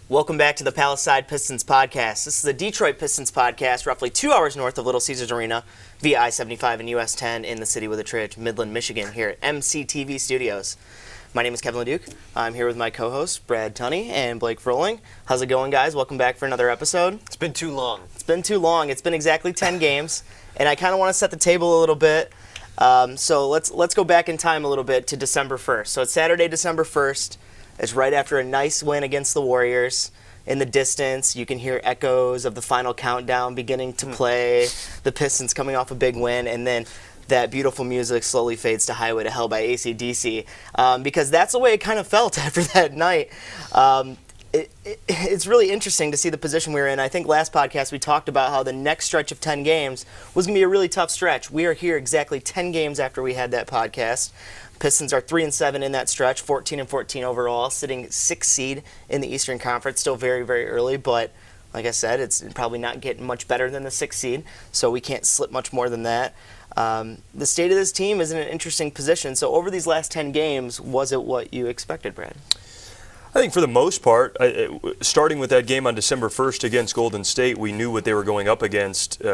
Welcome back to the Palisade Pistons podcast. This is the Detroit Pistons podcast, roughly 2 hours north of Little Caesars Arena via I-75 and US 10 in the city with a tridge, Midland, Michigan, here at MCTV Studios. My name is Kevin LaDuke. I'm here with my co-hosts, Brad Tunney and Blake Froling. How's it going, guys? Welcome back for another episode. It's been too long. It's been too long. It's been exactly 10 games, and I kind of want to set the table a little bit. So let's go back in time a little bit to December 1st. So it's Saturday, December 1st. It's right after a nice win against the Warriors. In the distance, you can hear echoes of the final countdown beginning to play, the Pistons coming off a big win, and then that beautiful music slowly fades to Highway to Hell by AC/DC, because that's the way it kind of felt after that night. It's really interesting to see the position we're in. I think last podcast we talked about how the next stretch of 10 games was going to be a really tough stretch. We are here exactly 10 games after we had that podcast. Pistons are 3-7 in that stretch, 14-14 overall, sitting 6th seed in the Eastern Conference. Still very, very early, but like I said, it's probably not getting much better than the 6th seed, so we can't slip much more than that. The state of this team is in an interesting position. So over these last 10 games, was it what you expected, Brad? I think for the most part, starting with that game on December 1st against Golden State, we knew what they were going up against.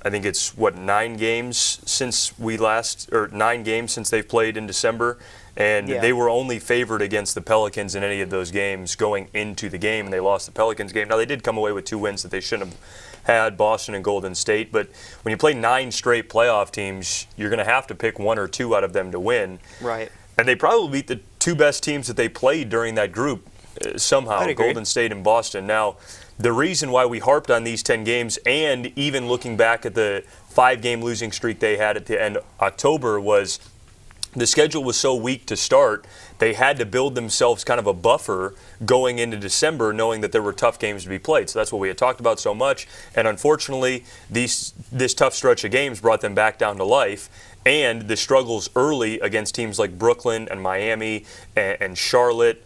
I think it's, 9 games since 9 games since they've played in December, and they were only favored against the Pelicans in any of those games going into the game, and they lost the Pelicans game. Now, they did come away with 2 wins that they shouldn't have had, Boston and Golden State, but when you play 9 straight playoff teams, you're going to have to pick 1 or 2 out of them to win. Right. And they probably beat the 2 best teams that they played during that group somehow, Golden State and Boston. Now, the reason why we harped on these 10 games, and even looking back at the 5-game losing streak they had at the end of October, was the schedule was so weak to start, they had to build themselves kind of a buffer going into December, knowing that there were tough games to be played. So that's what we had talked about so much. And unfortunately, this tough stretch of games brought them back down to life. And the struggles early against teams like Brooklyn and Miami and Charlotte,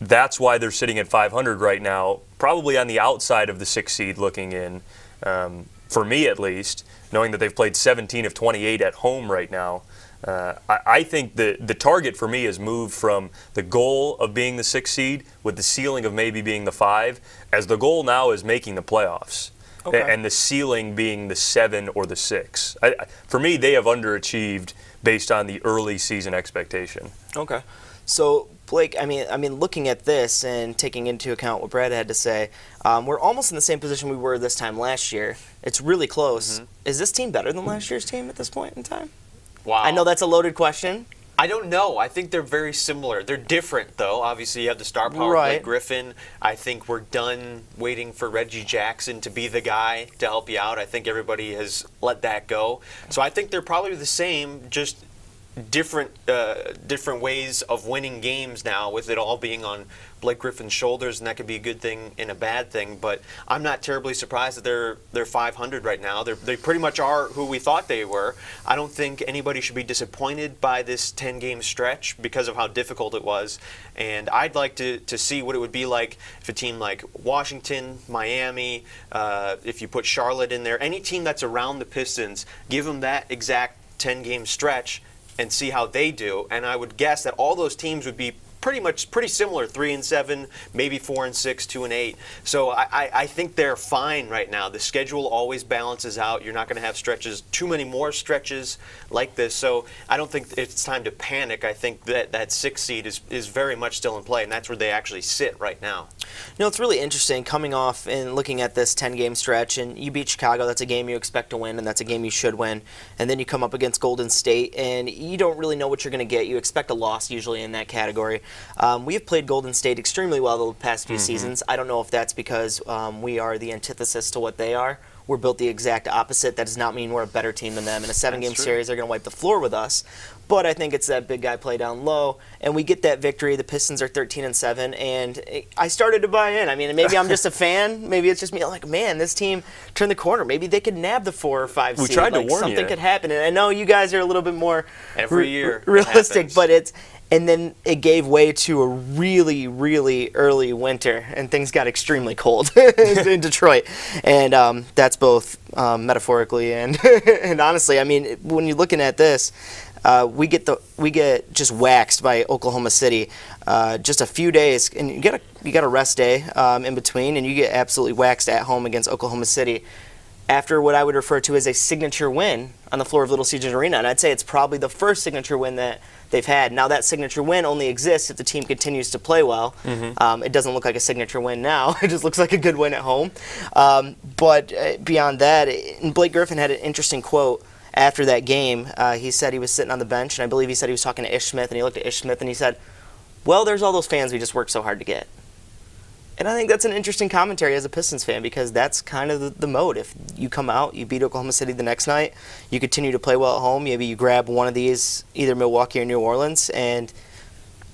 that's why they're sitting at 500 right now, probably on the outside of the 6th seed looking in, for me at least, knowing that they've played 17 of 28 at home right now. I think the target for me has moved from the goal of being the 6th seed with the ceiling of maybe being the 5, as the goal now is making the playoffs. Okay. And the ceiling being the 7 or the 6. For me, they have underachieved based on the early season expectation. Okay. So, Blake, I mean, looking at this and taking into account what Brad had to say, we're almost in the same position we were this time last year. It's really close. Mm-hmm. Is this team better than last year's team at this point in time? Wow. I know that's a loaded question. I don't know. I think they're very similar. They're different, though. Obviously, you have the star power, right. Blake Griffin. I think we're done waiting for Reggie Jackson to be the guy to help you out. I think everybody has let that go. So I think they're probably the same, just different ways of winning games now, with it all being on Blake Griffin's shoulders, and that could be a good thing and a bad thing. But I'm not terribly surprised that they're 500 right now. They pretty much are who we thought they were. I don't think anybody should be disappointed by this 10-game stretch because of how difficult it was. And I'd like to see what it would be like if a team like Washington, Miami, if you put Charlotte in there, any team that's around the Pistons, give them that exact 10-game stretch and see how they do. And I would guess that all those teams would be pretty similar, 3-7, maybe 4-6, 2-8. So I think they're fine right now. The schedule always balances out. You're not going to have too many more stretches like this. So I don't think it's time to panic. I think that 6th seed is very much still in play, and that's where they actually sit right now. It's really interesting coming off and looking at this 10-game stretch, and you beat Chicago. That's a game you expect to win, and that's a game you should win. And then you come up against Golden State, and you don't really know what you're going to get. You expect a loss usually in that category. We have played Golden State extremely well the past few seasons. I don't know if that's because we are the antithesis to what they are. We're built the exact opposite. That does not mean we're a better team than them. In a 7-game series, they're going to wipe the floor with us. But I think it's that big guy play down low, and we get that victory. The Pistons are 13-7, and I started to buy in. I mean, maybe I'm just a fan. Maybe it's just me. I'm like, man, this team turned the corner. Maybe they could nab the 4 or 5 seed. We tried to warn you. Something could happen. And I know you guys are a little bit more every year realistic, but it's. And then it gave way to a really, really early winter, and things got extremely cold in Detroit. And that's both metaphorically and, and honestly. I mean, when you're looking at this, We get just waxed by Oklahoma City. Just a few days, and you got a rest day in between, and you get absolutely waxed at home against Oklahoma City after what I would refer to as a signature win on the floor of Little Caesars Arena. And I'd say it's probably the first signature win that they've had. Now, that signature win only exists if the team continues to play well. It doesn't look like a signature win now. It just looks like a good win at home. But beyond that, and Blake Griffin had an interesting quote after that game. He said he was sitting on the bench, and I believe he said he was talking to Ish Smith, and he looked at Ish Smith and he said, "Well, there's all those fans we just worked so hard to get." And I think that's an interesting commentary as a Pistons fan, because that's kind of the mode. If you come out, you beat Oklahoma City the next night, you continue to play well at home, maybe you grab one of these, either Milwaukee or New Orleans, and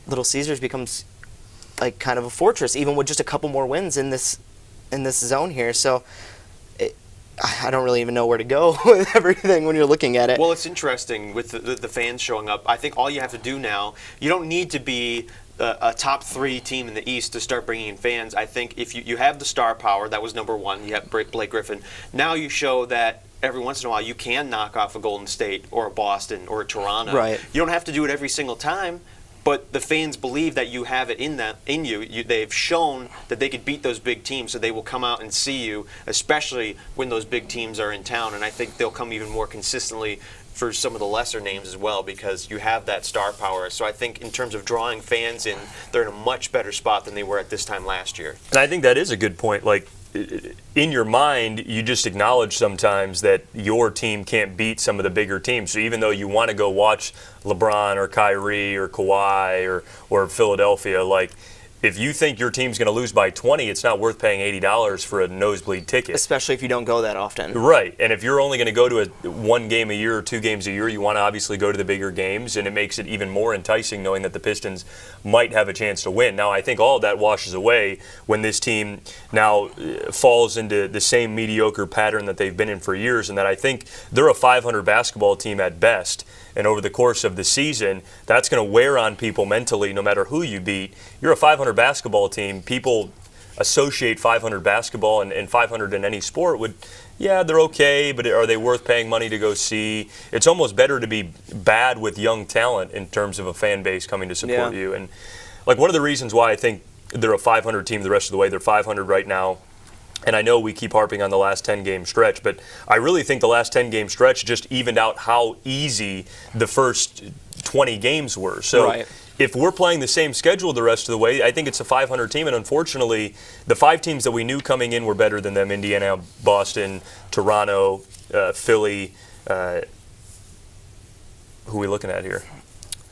Little Caesars becomes like kind of a fortress, even with just a couple more wins in this zone here. So I don't really even know where to go with everything when you're looking at it. Well, it's interesting with the fans showing up. I think all you have to do now, you don't need to be a top 3 team in the East to start bringing in fans. I think if you have the star power, that was number 1, you have Blake Griffin. Now you show that every once in a while you can knock off a Golden State or a Boston or a Toronto. Right. You don't have to do it every single time, but the fans believe that you have it in you. They've shown that they could beat those big teams, so they will come out and see you, especially when those big teams are in town. And I think they'll come even more consistently for some of the lesser names as well, because you have that star power. So I think in terms of drawing fans in, they're in a much better spot than they were at this time last year. And I think that is a good point. Like, in your mind, you just acknowledge sometimes that your team can't beat some of the bigger teams. So even though you want to go watch LeBron or Kyrie or Kawhi or Philadelphia, like, if you think your team's going to lose by 20, it's not worth paying $80 for a nosebleed ticket. Especially if you don't go that often. Right. And if you're only going to go to one game a year or 2 games a year, you want to obviously go to the bigger games, and it makes it even more enticing knowing that the Pistons might have a chance to win. Now, I think all of that washes away when this team now falls into the same mediocre pattern that they've been in for years, and that I think they're a 500 basketball team at best. And over the course of the season, that's going to wear on people mentally no matter who you beat. You're a 500 basketball team. People associate 500 basketball and 500 in any sport with, yeah, they're okay, but are they worth paying money to go see? It's almost better to be bad with young talent in terms of a fan base coming to support you. And like, one of the reasons why I think they're a 500 team the rest of the way, they're 500 right now. And I know we keep harping on the last 10-game stretch, but I really think the last 10-game stretch just evened out how easy the first 20 games were. So if we're playing the same schedule the rest of the way, I think it's a 500 team. And unfortunately, the 5 teams that we knew coming in were better than them: Indiana, Boston, Toronto, Philly. Who are we looking at here?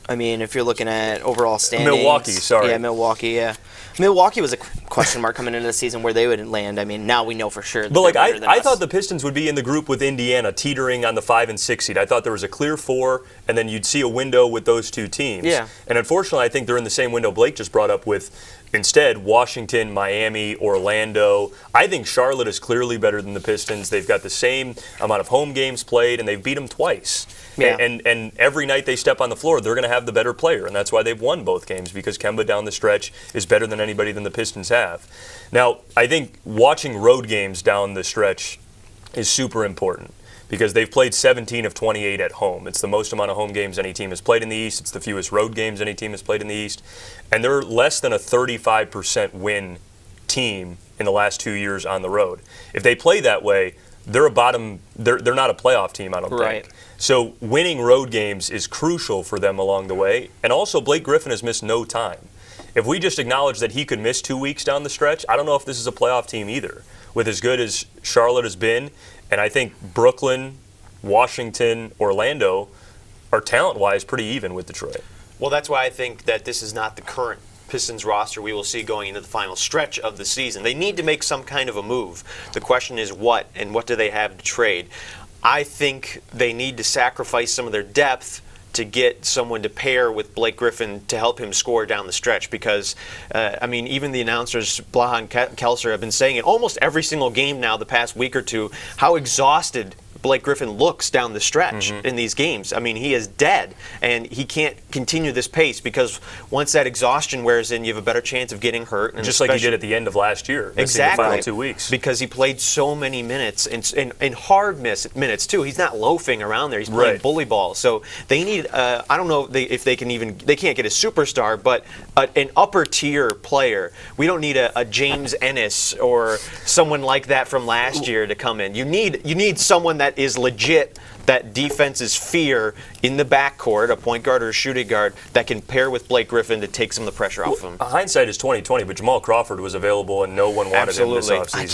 I mean, if you're looking at overall standings. Milwaukee, sorry. Yeah, Milwaukee, yeah. Milwaukee was a question mark coming into the season where they would land. I mean, now we know for sure that but like, they're better than I us. thought the Pistons would be in the group with Indiana, teetering on the 5 and 6 seed. I thought there was a clear 4, and then you'd see a window with those 2 teams. Yeah. And unfortunately, I think they're in the same window Blake just brought up with, instead, Washington, Miami, Orlando. I think Charlotte is clearly better than the Pistons. They've got the same amount of home games played, and they've beat them twice. Yeah. And every night they step on the floor, they're going to have the better player, and that's why they've won both games, because Kemba down the stretch is better than anybody than the Pistons have. Now, I think watching road games down the stretch is super important, because they've played 17 of 28 at home. It's the most amount of home games any team has played in the East. It's the fewest road games any team has played in the East. And they're less than a 35% win team in the last 2 years on the road. If they play that way, they're a bottom. They're not a playoff team, I don't think. So winning road games is crucial for them along the way. And also, Blake Griffin has missed no time. If we just acknowledge that he could miss 2 weeks down the stretch, I don't know if this is a playoff team either, with as good as Charlotte has been. And I think Brooklyn, Washington, Orlando are talent-wise pretty even with Detroit. Well, that's why I think that this is not the current Pistons roster we will see going into the final stretch of the season. They need to make some kind of a move. The question is what, and what do they have to trade? I think they need to sacrifice some of their depth to get someone to pair with Blake Griffin to help him score down the stretch, because, I mean, even the announcers, Blaha and Kelser, have been saying it almost every single game now the past week or two, how exhausted Blake Griffin looks down the stretch in these games. I mean, he is dead, and he can't continue this pace because once that exhaustion wears in, you have a better chance of getting hurt. And just like he did at the end of last year. Exactly. The final 2 weeks. Because he played so many minutes, and hard minutes, too. He's not loafing around there. He's playing bully ball. So they need, I don't know if they can even, they can't get a superstar, but an upper tier player. We don't need a James Ennis or someone like that from last year to come in. You need someone that is legit, that defense's fear in the backcourt, a point guard or a shooting guard that can pair with Blake Griffin to take some of the pressure off him. Hindsight is 20/20, but Jamal Crawford was available and no one wanted him this offseason. I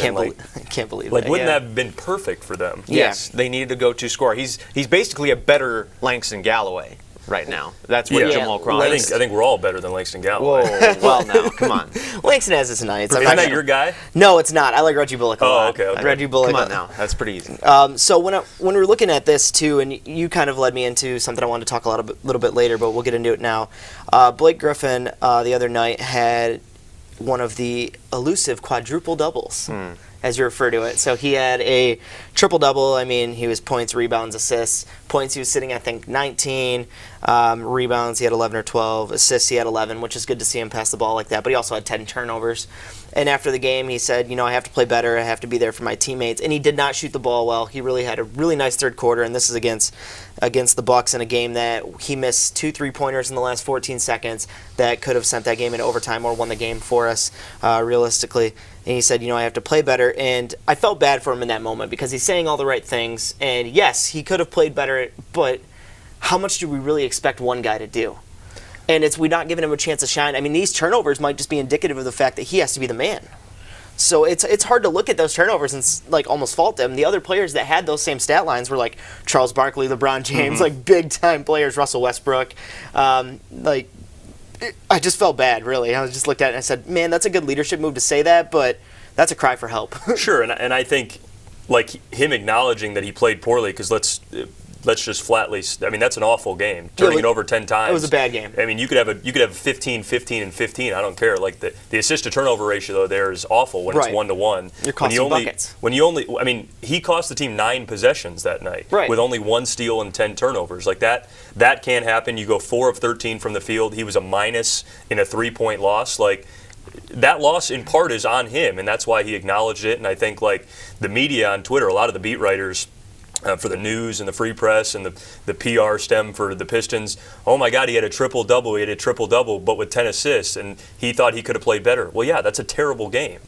can't believe like, that. wouldn't that have been perfect for them? Yes, they needed a go-to scorer. He's basically a better Langston Galloway right now. That's what Jamal Crawford is. I think we're all better than Langston Galloway. Whoa, well now, come on. Langston has his nights. Isn't that your guy? No, it's not. I like Reggie Bullock a lot. Okay. Reggie Bullock. Come on now, that's pretty easy. So when we were looking at this too, and you kind of led me into something I wanted to talk a little bit later, but we'll get into it now. Blake Griffin the other night had one of the elusive quadruple doubles, as you refer to it. So he had a triple double. I mean, he was points, rebounds, assists. Points, he was sitting, I think, 19. Rebounds, he had 11 or 12. Assists, he had 11, which is good to see him pass the ball like that. But he also had 10 turnovers. And after the game, he said, I have to play better. I have to be there for my teammates. And he did not shoot the ball well. He really had a really nice third quarter, and this is against the Bucks in a game that he missed 2 3-pointers in the last 14 seconds that could have sent that game into overtime or won the game for us, realistically. And he said, I have to play better. And I felt bad for him in that moment because he's saying all the right things. And yes, he could have played better, but how much do we really expect one guy to do? And we're not giving him a chance to shine. I mean, these turnovers might just be indicative of the fact that he has to be the man. So it's hard to look at those turnovers and almost fault them. The other players that had those same stat lines were like Charles Barkley, LeBron James, big time players, Russell Westbrook. I just felt bad, really. I just looked at it and I said, man, that's a good leadership move to say that, but that's a cry for help. Sure, and I think him acknowledging that he played poorly, because let's just flatly, that's an awful game. Turning it over 10 times. It was a bad game. I mean, you could have 15, 15, and 15. I don't care. Like the assist to turnover ratio though there is awful when it's 1-to-1. You're costing buckets. He cost the team 9 possessions that night with only 1 steal and 10 turnovers. Like that can't happen. You go 4 of 13 from the field. He was a minus in a 3-point loss. Like, that loss in part is on him, and that's why he acknowledged it. And I think the media on Twitter, a lot of the beat writers for the news and the free press and the PR stem for the Pistons, oh my God, he had a triple-double, but with 10 assists, and he thought he could have played better. Well, yeah, that's a terrible game.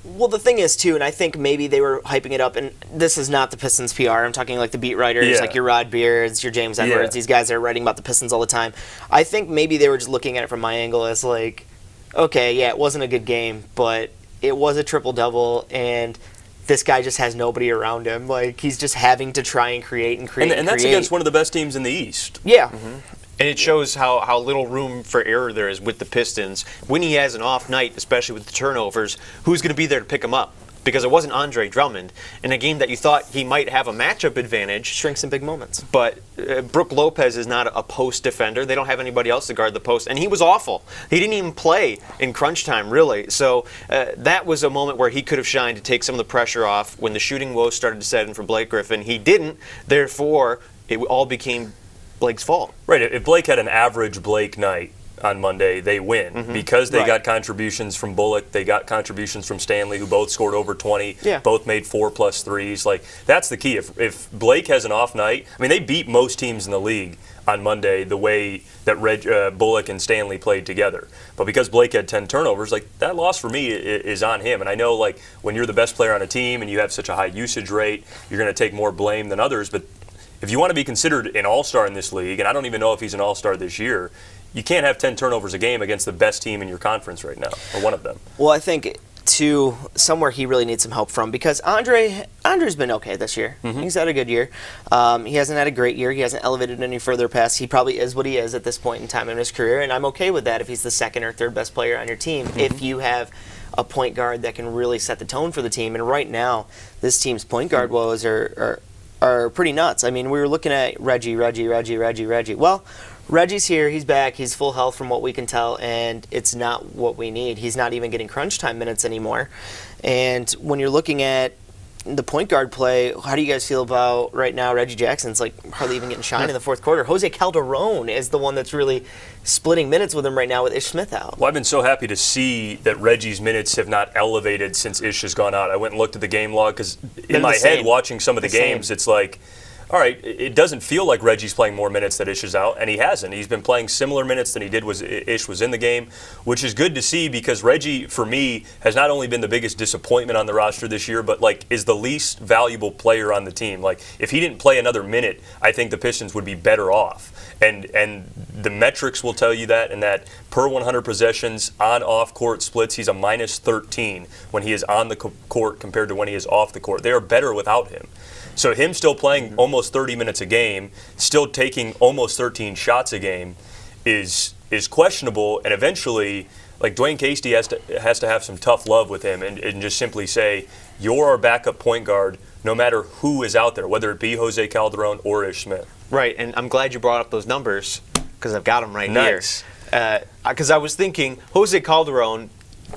Well, the thing is, too, and I think maybe they were hyping it up, and this is not the Pistons PR. I'm talking the beat writers, like your Rod Beards, your James Edwards, these guys that are writing about the Pistons all the time. I think maybe they were just looking at it from my angle as okay, yeah, it wasn't a good game, but it was a triple-double, and this guy just has nobody around him. He's just having to try and create and create and that's against one of the best teams in the East. Yeah. And it shows how little room for error there is with the Pistons. When he has an off night, especially with the turnovers, who's going to be there to pick him up? Because it wasn't Andre Drummond. In a game that you thought he might have a matchup advantage. Shrinks in big moments. But Brook Lopez is not a post defender. They don't have anybody else to guard the post. And he was awful. He didn't even play in crunch time, really. So that was a moment where he could have shined to take some of the pressure off when the shooting woes started to set in for Blake Griffin. He didn't. Therefore, it all became Blake's fault. Right. If Blake had an average Blake night on Monday, they win because they got contributions from Bullock, they got contributions from Stanley, who both scored over 20, both made 4+ threes. That's the key. If Blake has an off night, they beat most teams in the league on Monday the way that Bullock and Stanley played together. But because Blake had 10 turnovers, that loss for me is on him. And I know when you're the best player on a team and you have such a high usage rate, you're going to take more blame than others. But if you want to be considered an all-star in this league, and I don't even know if he's an all-star this year, you can't have 10 turnovers a game against the best team in your conference right now, or one of them. Well, I think, too, somewhere he really needs some help from, because Andre's been okay this year. He's had a good year. He hasn't had a great year. He hasn't elevated any further past. He probably is what he is at this point in time in his career, and I'm okay with that if he's the second or third best player on your team, if you have a point guard that can really set the tone for the team. And right now, this team's point guard woes are pretty nuts. We were looking at Reggie. Well, Reggie's here, he's back, he's full health from what we can tell, and it's not what we need. He's not even getting crunch time minutes anymore. And when you're looking at the point guard play, how do you guys feel about right now Reggie Jackson's like hardly even getting shine in the fourth quarter? Jose Calderon is the one that's really splitting minutes with him right now with Ish Smith out. Well, I've been so happy to see that Reggie's minutes have not elevated since Ish has gone out. I went and looked at the game log because in my head, watching some of the games, it's like, all right, it doesn't feel like Reggie's playing more minutes that Ish is out, and he hasn't. He's been playing similar minutes than he did was Ish was in the game, which is good to see because Reggie, for me, has not only been the biggest disappointment on the roster this year, but like is the least valuable player on the team. Like if he didn't play another minute, I think the Pistons would be better off. And the metrics will tell you that, and that per 100 possessions on off-court splits, he's a minus 13 when he is on the court compared to when he is off the court. They are better without him. So him still playing almost 30 minutes a game, still taking almost 13 shots a game, is questionable. And eventually, like Dwayne Casey has to have some tough love with him and just simply say, you're our backup point guard no matter who is out there, whether it be Jose Calderon or Ish Smith. Right, and I'm glad you brought up those numbers because I've got them right Nice. here. Because I was thinking Jose Calderon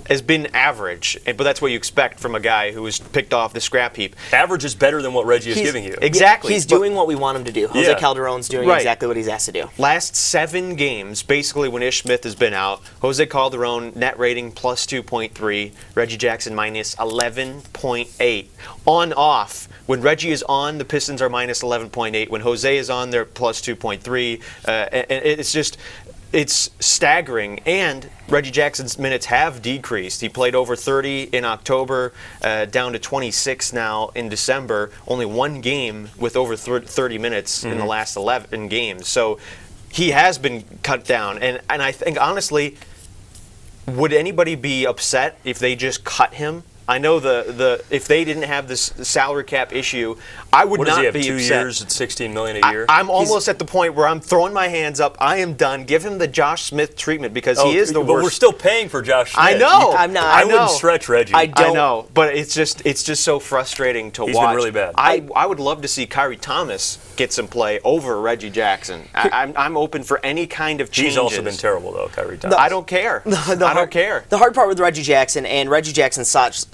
has been average, but that's what you expect from a guy who was picked off the scrap heap. Average is better than what Reggie is giving you. Exactly. He's doing what we want him to do. Jose Yeah. Calderon's doing Right. exactly what he's asked to do. Last 7 games, basically when Ish Smith has been out, Jose Calderon net rating plus 2.3, Reggie Jackson minus 11.8. On-off, when Reggie is on, the Pistons are minus 11.8. When Jose is on, they're plus 2.3. And it's just... It's staggering, and Reggie Jackson's minutes have decreased. He played over 30 in October, down to 26 now in December. Only one game with over 30 minutes in the last 11 games. So he has been cut down, and I think, honestly, would anybody be upset if they just cut him? I know if they didn't have this salary cap issue, I would What does not he have, be 2 upset. years at $16 million a year? I'm almost at the point where I'm throwing my hands up. I am done. Give him the Josh Smith treatment because he is the but worst. we're still paying for Josh Smith. I know. I'm not. I I wouldn't know. stretch Reggie. I don't- I know, but it's just so frustrating to He's watch. been really bad. I would love to see Kyrie Thomas get some play over Reggie Jackson. I'm open for any kind of changes. He's also been terrible, though, Kyrie Thomas. I don't care. I don't care. The hard part with Reggie Jackson's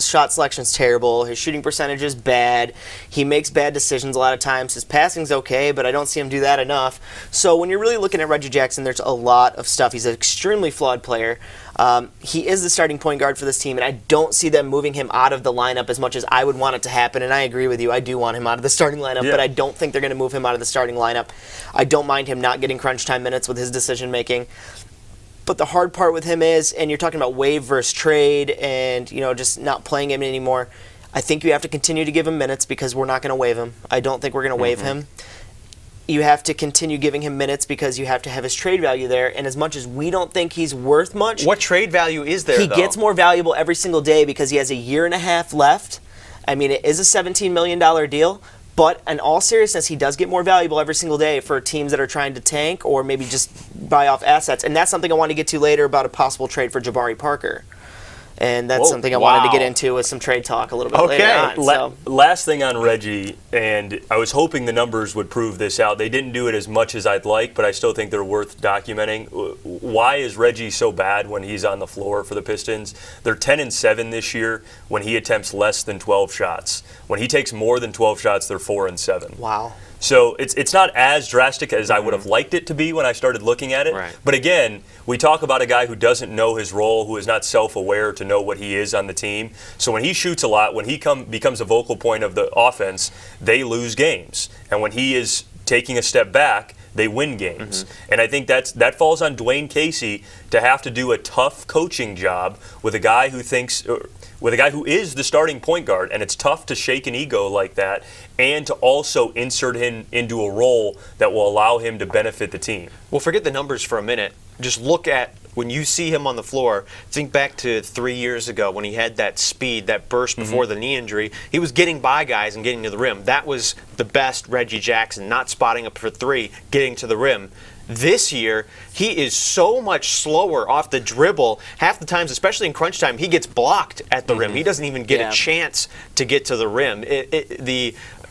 shot selection's terrible. His shooting percentage is bad. He makes bad decisions a lot of times. His passing's okay, but I don't see him do that enough. So when you're really looking at Reggie Jackson, there's a lot of stuff. He's an extremely flawed player. He is the starting point guard for this team, and I don't see them moving him out of the lineup as much as I would want it to happen. And I agree with you. I do want him out of the starting lineup, Yeah. but I don't think they're going to move him out of the starting lineup. I don't mind him not getting crunch time minutes with his decision making. But the hard part with him is, and you're talking about waive versus trade and, just not playing him anymore, I think you have to continue to give him minutes because we're not going to waive him. I don't think we're going to waive him. You have to continue giving him minutes because you have to have his trade value there. And as much as we don't think he's worth much, What trade value is there, he though? gets more valuable every single day because he has a year and a half left. I mean, it is a $17 million deal. But in all seriousness, he does get more valuable every single day for teams that are trying to tank or maybe just buy off assets. And that's something I want to get to later about a possible trade for Jabari Parker. And that's Whoa, something I wanted to wow. get into with some trade talk a little bit later on. So. Last thing on Reggie, and I was hoping the numbers would prove this out. They didn't do it as much as I'd like, but I still think they're worth documenting. Why is Reggie so bad when he's on the floor for the Pistons? They're 10-7 this year when he attempts less than 12 shots. When he takes more than 12 shots, they're 4-7. Wow. So it's not as drastic as I would have liked it to be when I started looking at it. Right. But again, we talk about a guy who doesn't know his role, who is not self-aware to know what he is on the team. So when he shoots a lot, when he becomes a vocal point of the offense, they lose games. And when he is taking a step back, they win games. And I think that falls on Dwayne Casey to have to do a tough coaching job with a guy who is the starting point guard, and it's tough to shake an ego like that and to also insert him into a role that will allow him to benefit the team. Well, forget the numbers for a minute. Just look at when you see him on the floor. Think back to 3 years ago when he had that speed, that burst before the knee injury. He was getting by guys and getting to the rim. That was the best Reggie Jackson, not spotting up for three, getting to the rim. This year, he is so much slower off the dribble. Half the times, especially in crunch time, he gets blocked at the rim. He doesn't even get a chance to get to the rim.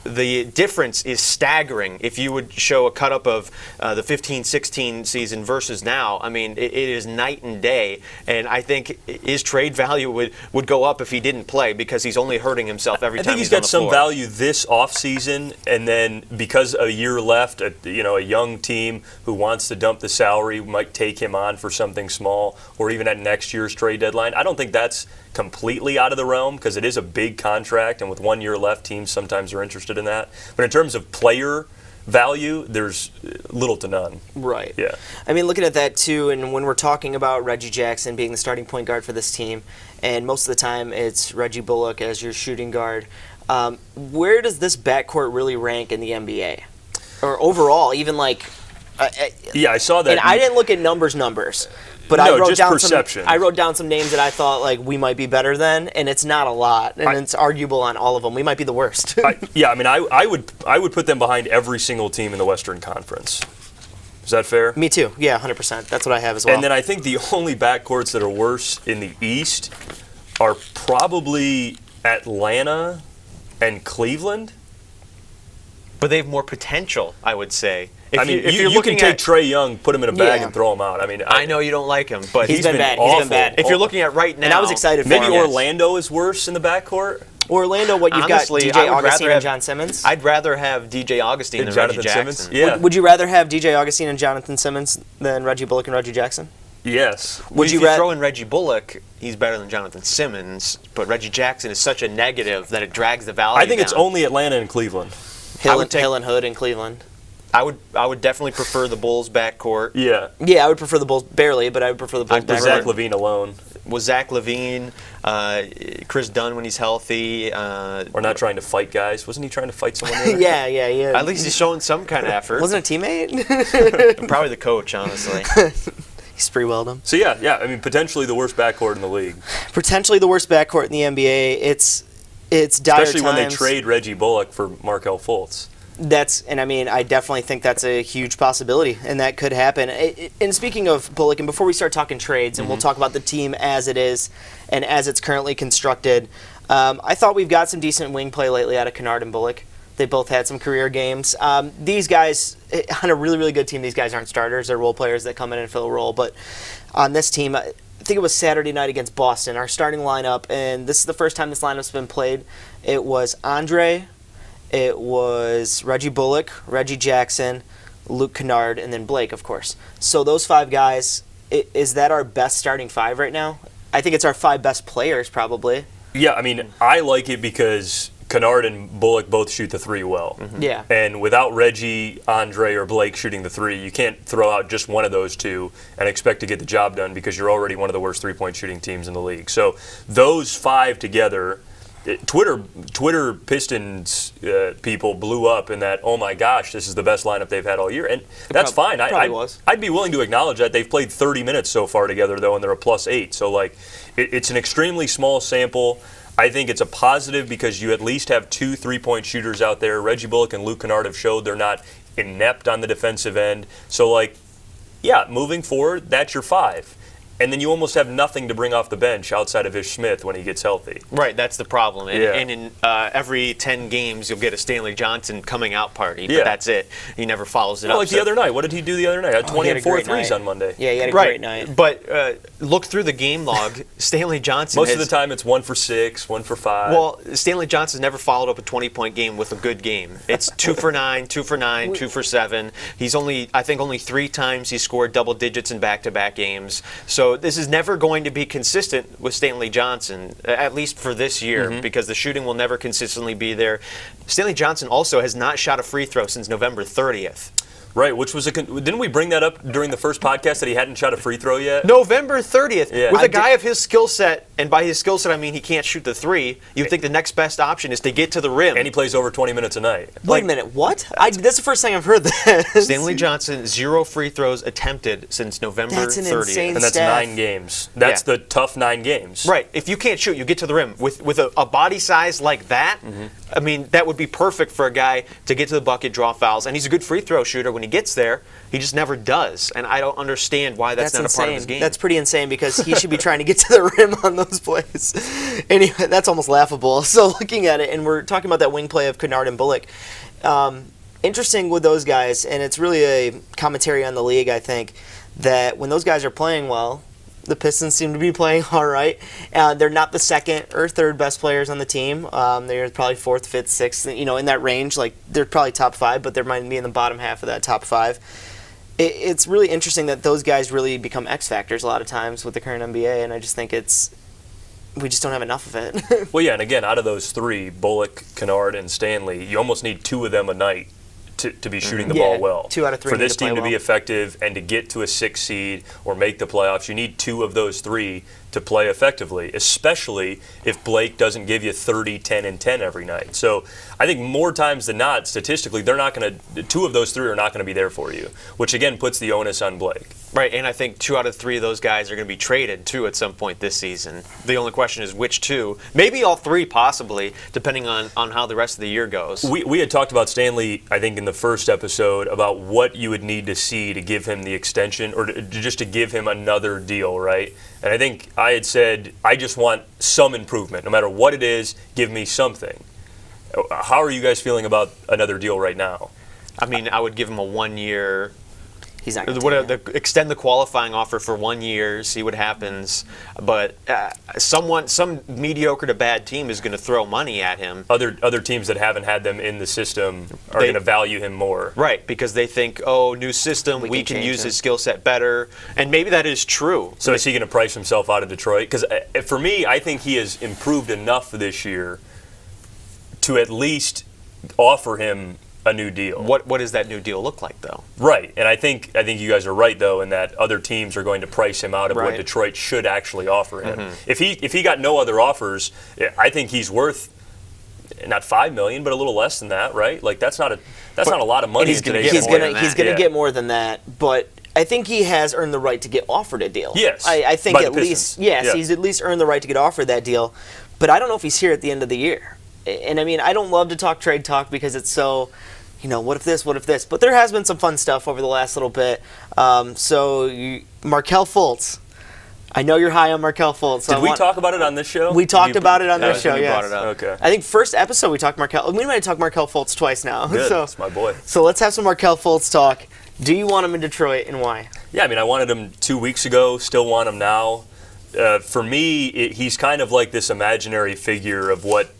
the difference is staggering. If you would show a cut up of the 15-16 season versus now, I mean, it is night and day. And I think his trade value would go up if he didn't play because he's only hurting himself every time he's on the floor. I think he's got some value this offseason, and then because a year left, a young team who wants to dump the salary might take him on for something small, or even at next year's trade deadline. I don't think that's completely out of the realm because it is a big contract, and with 1 year left, teams sometimes are interested in that. But in terms of player value, there's little to none. Right. Yeah. I mean, looking at that too, and when we're talking about Reggie Jackson being the starting point guard for this team, and most of the time it's Reggie Bullock as your shooting guard, where does this backcourt really rank in the NBA? Or overall, even like... yeah, I saw that. And I didn't look at numbers, but no, I wrote just down perception. I wrote down some names that I thought like we might be better than, and it's not a lot, and it's arguable on all of them. We might be the worst. I would put them behind every single team in the Western Conference. Is that fair? Me too. Yeah, 100%. That's what I have as well. And then I think the only backcourts that are worse in the East are probably Atlanta and Cleveland. But they have more potential, I would say. If you can take Trae Young, put him in a bag, and throw him out. I mean, I know you don't like him, but he's been bad. Awful. He's been bad. If you're looking at right now, and I was excited for maybe him. Orlando is worse in the backcourt. Orlando, what you've Honestly, got? DJ Augustine and John Simmons. I'd rather have DJ Augustine than Reggie Jackson. Simmons? Yeah. Would you rather have DJ Augustine and Jonathan Simmons than Reggie Bullock and Reggie Jackson? Yes. If you throw in Reggie Bullock, he's better than Jonathan Simmons, but Reggie Jackson is such a negative that it drags the value I think down. it's only Atlanta and Cleveland. Hill and Hood in Cleveland. I would definitely prefer the Bulls backcourt. Yeah. Yeah, I would prefer the Bulls barely, but I would prefer the Bulls With Zach LaVine alone. With Zach LaVine, Chris Dunn when he's healthy. Or not trying to fight guys. Wasn't he trying to fight someone there? Yeah. At least he's showing some kind of effort. Wasn't a teammate? Probably the coach, honestly. He spree-welled him. So yeah. I mean, potentially the worst backcourt in the league. Potentially the worst backcourt in the NBA. It's dire Especially when they times. trade Reggie Bullock for Markelle Fultz. I definitely think that's a huge possibility, and that could happen. And speaking of Bullock, and before we start talking trades, and we'll talk about the team as it is and as it's currently constructed, I thought we've got some decent wing play lately out of Kennard and Bullock. They both had some career games. These guys, on a really, really good team, these guys aren't starters. They're role players that come in and fill a role. But on this team, I think it was Saturday night against Boston, our starting lineup, and this is the first time this lineup's been played. It was Andre, it was Reggie Bullock, Reggie Jackson, Luke Kennard, and then Blake, of course. So those five guys, is that our best starting five right now? I think it's our five best players, probably. Yeah, I mean, I like it because Kennard and Bullock both shoot the three well. Mm-hmm. Yeah. And without Reggie, Andre, or Blake shooting the three, you can't throw out just one of those two and expect to get the job done because you're already one of the worst three-point shooting teams in the league. So those five together, Twitter Pistons people blew up in that, oh my gosh, this is the best lineup they've had all year. And that's fine. I'd be willing to acknowledge that. They've played 30 minutes so far together, though, and they're a +8. So, it's an extremely small sample. I think it's a positive because you at least have 2 3-point shooters out there. Reggie Bullock and Luke Kennard have showed they're not inept on the defensive end. So, moving forward, that's your five. And then you almost have nothing to bring off the bench outside of Ish Smith when he gets healthy. Right, that's the problem. And, yeah. and in every 10 games, you'll get a Stanley Johnson coming out party, but that's it. He never follows it up. Like the other night. What did he do the other night? He had 24 threes on Monday. Yeah, he had a great night. But look through the game log. Stanley Johnson Most of the time it's 1 for 6, 1 for 5. Well, Stanley Johnson's never followed up a 20-point game with a good game. It's 2 for 9, 2 for 9, 2 for 7. He's only 3 times he scored double digits in back-to-back games. So this is never going to be consistent with Stanley Johnson, at least for this year, because the shooting will never consistently be there. Stanley Johnson also has not shot a free throw since November 30th. Right, which was didn't we bring that up during the first podcast that he hadn't shot a free throw yet? November 30th. Yeah. With a guy of his skill set, and by his skill set I mean he can't shoot the three, you'd think the next best option is to get to the rim. And he plays over 20 minutes a night. Wait a minute, what? That's the first time I've heard that. Stanley Johnson, 0 free throws attempted since November 30th. That's an insane And that's stat. 9 games. That's the tough 9 games. Right. If you can't shoot, you get to the rim. With a body size like that, I mean, that would be perfect for a guy to get to the bucket, draw fouls. And he's a good free throw shooter when when he gets there. He just never does, and I don't understand why that's not insane. A part of his game. That's pretty insane because he should be trying to get to the rim on those plays. Anyway, that's almost laughable. So looking at it, and we're talking about that wing play of Kennard and Bullock. Interesting with those guys, and it's really a commentary on the league, I think, that when those guys are playing well, the Pistons seem to be playing all right. They're not the second or third best players on the team. They're probably fourth, fifth, sixth, in that range. Like, they're probably top five, but they might be in the bottom half of that top five. It's really interesting that those guys really become X factors a lot of times with the current NBA, and I just think we just don't have enough of it. Well, yeah, and again, out of those three, Bullock, Kennard, and Stanley, you almost need two of them a night to be shooting the ball well. 2 out of 3 for this team to well. be effective and to get to a 6 seed or make the playoffs, you need two of those three to play effectively, especially if Blake doesn't give you 30, 10, and 10 every night. So I think more times than not, statistically, two of those three are not going to be there for you, which again puts the onus on Blake. Right, and I think 2 out of 3 of those guys are going to be traded too at some point this season. The only question is which 2. Maybe all 3 possibly, depending on how the rest of the year goes. We had talked about Stanley, I think, in the first episode about what you would need to see to give him the extension or just to give him another deal, right? And I think I had said, I just want some improvement. No matter what it is, give me something. How are you guys feeling about another deal right now? I mean, I would give him a 1-year. He's not going to extend the qualifying offer for 1 year, see what happens. But some mediocre to bad team is going to throw money at him. Other teams that haven't had them in the system are going to value him more. Right, because they think, oh, new system, we can use his skill set better. And maybe that is true. So is he going to price himself out of Detroit? Because for me, I think he has improved enough this year to at least offer him a new deal. What does that new deal look like, though? Right, and I think you guys are right, though, in that other teams are going to price him out of what Detroit should actually offer him. Mm-hmm. If he got no other offers, I think he's worth not $5 million, but a little less than that, right? Like that's not a lot of money. He's going to get more than that, but I think he has earned the right to get offered a deal. Yes, I think at least he's at least earned the right to get offered that deal, but I don't know if he's here at the end of the year. And I mean, I don't love to talk trade talk because it's so, what if this, what if this? But there has been some fun stuff over the last little bit. Markelle Fultz. I know you're high on Markelle Fultz. Did we talk about it on this show? We talked about it on this show, yes. Brought it up. Okay. I think first episode we talked Markelle. We might have talked Markelle Fultz twice now. Good, that's my boy. So let's have some Markelle Fultz talk. Do you want him in Detroit and why? Yeah, I mean, I wanted him 2 weeks ago, still want him now. For me, he's kind of like this imaginary figure of what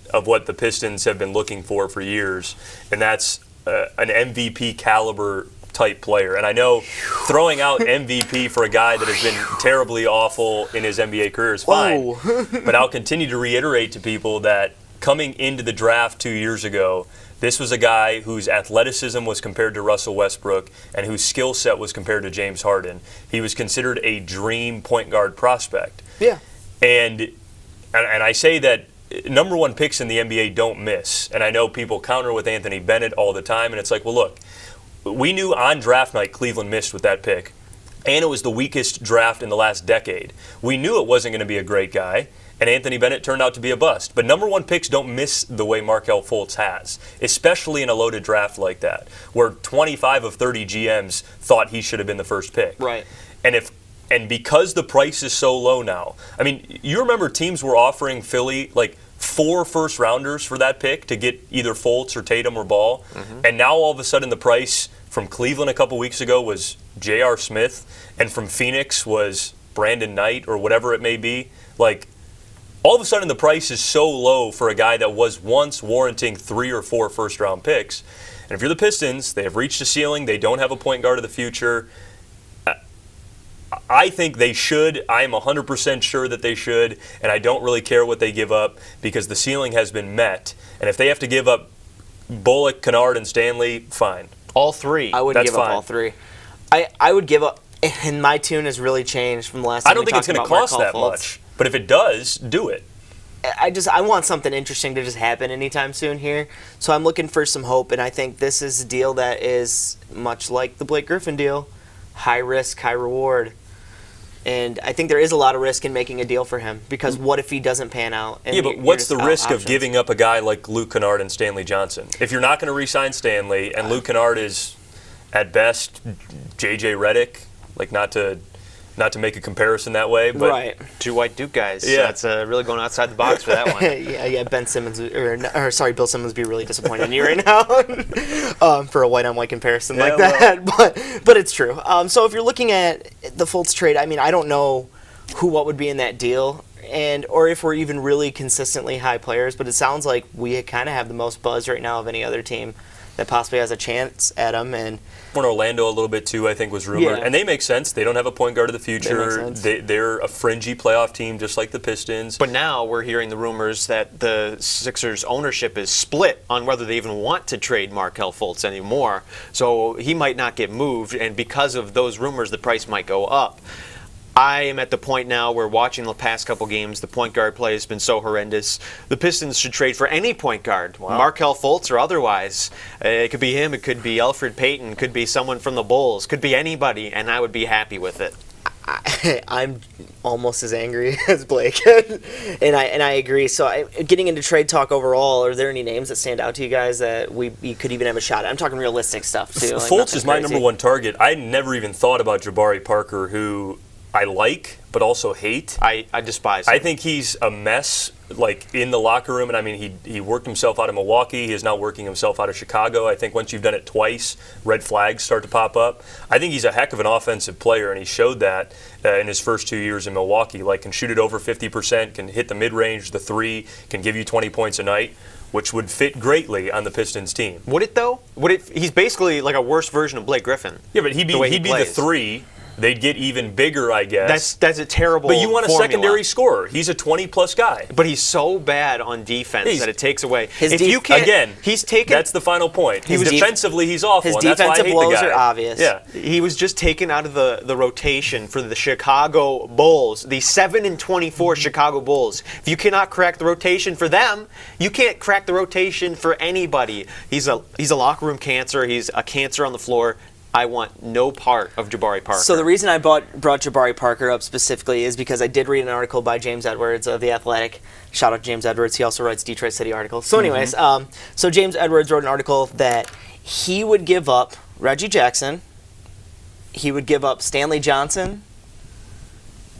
the Pistons have been looking for years, and that's an MVP caliber type player. And I know throwing out MVP for a guy that has been terribly awful in his NBA career is fine, but I'll continue to reiterate to people that coming into the draft 2 years ago, this was a guy whose athleticism was compared to Russell Westbrook and whose skill set was compared to James Harden. He was considered a dream point guard prospect. Yeah. And I say that number one picks in the NBA don't miss. And I know people counter with Anthony Bennett all the time, and it's like, well, look, we knew on draft night Cleveland missed with that pick, and it was the weakest draft in the last decade. We knew it wasn't going to be a great guy, and Anthony Bennett turned out to be a bust. But number one picks don't miss the way Markelle Fultz has, especially in a loaded draft like that, where 25 of 30 GMs thought he should have been the first pick. Right. And because the price is so low now, I mean, you remember teams were offering Philly like 4 first-rounders for that pick to get either Fultz or Tatum or Ball, and now all of a sudden the price from Cleveland a couple weeks ago was J.R. Smith, and from Phoenix was Brandon Knight or whatever it may be. Like, all of a sudden the price is so low for a guy that was once warranting 3 or 4 first-round picks. And if you're the Pistons, they have reached a ceiling. They don't have a point guard of the future. I think they should. I'm 100% sure that they should, and I don't really care what they give up because the ceiling has been met. And if they have to give up Bullock, Kennard, and Stanley, fine. All 3. I wouldn't give up all 3. I would give up, and my tune has really changed from the last time I don't think it's going to cost that much, but if it does, do it. I want something interesting to just happen anytime soon here, so I'm looking for some hope, and I think this is a deal that is much like the Blake Griffin deal. High risk, high reward. And I think there is a lot of risk in making a deal for him because what if he doesn't pan out? And but what's the risk of giving up a guy like Luke Kennard and Stanley Johnson? If you're not going to re-sign Stanley and Luke Kennard is at best, J.J. Redick, like not to make a comparison that way, but Right. Two white Duke guys. Yeah. That's really going outside the box for that one. yeah, Ben Simmons, or sorry, Bill Simmons would be really disappointed in you right now for a white-on-white comparison like that. But it's true. So if you're looking at the Fultz trade, I mean, I don't know what would be in that deal, or if we're even really consistently high players, but it sounds like we kind of have the most buzz right now of any other team that possibly has a chance at them. And Orlando a little bit too, I think, was rumored. Yeah. And they make sense. They don't have a point guard of the future. They make sense. They're a fringy playoff team, just like the Pistons. But now we're hearing the rumors that the Sixers ownership is split on whether they even want to trade Markelle Fultz anymore. So he might not get moved, and because of those rumors, the price might go up. I am at the point now where, watching the past couple games, the point guard play has been so horrendous. The Pistons should trade for any point guard, Markelle Fultz or otherwise. It could be him, it could be Elfrid Payton, it could be someone from the Bulls, could be anybody, and I would be happy with it. I'm almost as angry as Blake, and I agree. So, getting into trade talk overall, are there any names that stand out to you guys that we could even have a shot at? I'm talking realistic stuff too. Like Fultz is my crazy. number one target. I never even thought about Jabari Parker, who I like but also hate. I despise him. I think he's a mess, like, in the locker room. And I mean, he worked himself out of Milwaukee. He is now working himself out of Chicago. I think once you've done it twice, red flags start to pop up. I think he's a heck of an offensive player, and he showed that in his first 2 years in Milwaukee. Like, can shoot it over 50%, can hit the mid-range, the three, can give you 20 points a night, which would fit greatly on the Pistons team. Would it, though? He's basically like a worse version of Blake Griffin. Yeah, but he'd be the plays. three. They'd get even bigger, I guess. That's a terrible But you want a formula. secondary scorer. He's a 20-plus guy. But he's so bad on defense that it takes away. His you can't, again, he's taken. That's the final point. Defensively, he's awful. His and that's why I defensive hate woes the guy. are obvious. Yeah. He was just taken out of the rotation for the Chicago Bulls, the 7-24 Chicago Bulls. If you cannot crack the rotation for them, you can't crack the rotation for anybody. He's a locker room cancer. He's a cancer on the floor. I want no part of Jabari Parker. So the reason I brought Jabari Parker up specifically is because I did read an article by James Edwards of The Athletic. Shout out to James Edwards. He also writes Detroit City articles. So anyways, so James Edwards wrote an article that he would give up Reggie Jackson, he would give up Stanley Johnson,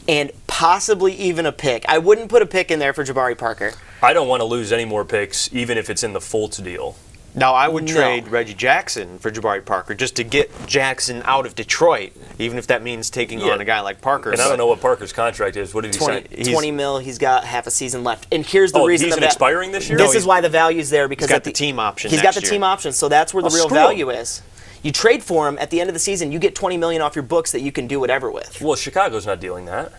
and possibly even a pick. I wouldn't put a pick in there for Jabari Parker. I don't want to lose any more picks, even if it's in the Fultz deal. Now, I would trade Reggie Jackson for Jabari Parker just to get Jackson out of Detroit, even if that means taking on a guy like Parker. And I don't know what Parker's contract is. What did he sign? 20 mil. He's got half a season left. And here's the reason. He's expiring this year? This is why the value's there, because he's got the team option. He's got the team option, so that's where the real screw value him. is. You trade for him at the end of the season, you get $20 million off your books that you can do whatever with. Well, Chicago's not dealing that.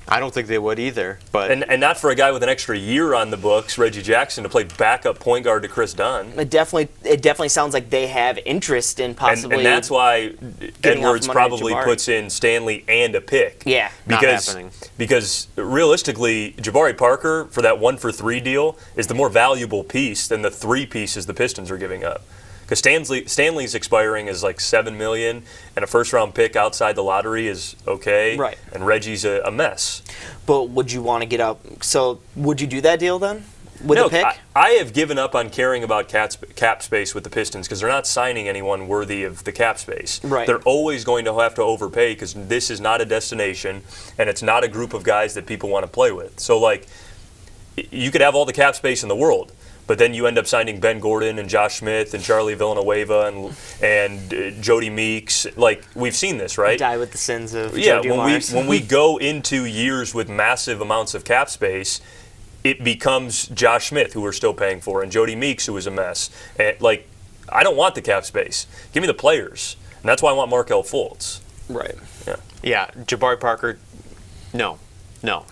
I don't think they would either. But and not for a guy with an extra year on the books, Reggie Jackson, to play backup point guard to Chris Dunn. It definitely sounds like they have interest in possibly. And that's why Edwards probably Jabari. puts in Stanley and a pick. Yeah, not happening. Because realistically, Jabari Parker, for that 1-for-3 deal, is the more valuable piece than the three pieces the Pistons are giving up. Because Stanley's expiring is like $7 million, and a first-round pick outside the lottery is okay. Right. And Reggie's a mess. But would you want to get up? So would you do that deal then? With a pick? I have given up on caring about cap space with the Pistons because they're not signing anyone worthy of the cap space. Right. They're always going to have to overpay because this is not a destination, and it's not a group of guys that people want to play with. So, like, you could have all the cap space in the world, but then you end up signing Ben Gordon and Josh Smith and Charlie Villanueva and Jody Meeks. Like, we've seen this, right? Die with the sins of Yeah, Joe Dumars. when we go into years with massive amounts of cap space, it becomes Josh Smith, who we're still paying for, and Jody Meeks, who is a mess. And, like, I don't want the cap space. Give me the players. And that's why I want Markelle Fultz. Right. Yeah, Jabari Parker, no.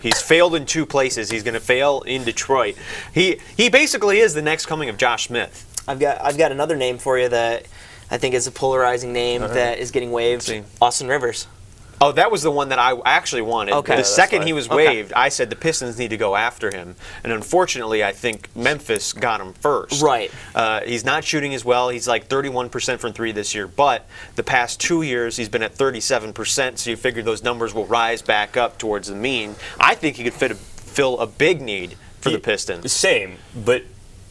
He's failed in two places. He's going to fail in Detroit. He basically is the next coming of Josh Smith. I've got another name for you that I think is a polarizing name that is getting waived. Austin Rivers. Oh, that was the one that I actually wanted. Okay. The That's second fine. he was waived, I said the Pistons need to go after him. And unfortunately, I think Memphis got him first. Right. He's not shooting as well. He's like 31% from three this year. But the past 2 years, he's been at 37%. So you figure those numbers will rise back up towards the mean. I think he could fill a big need for the Pistons. Same. But,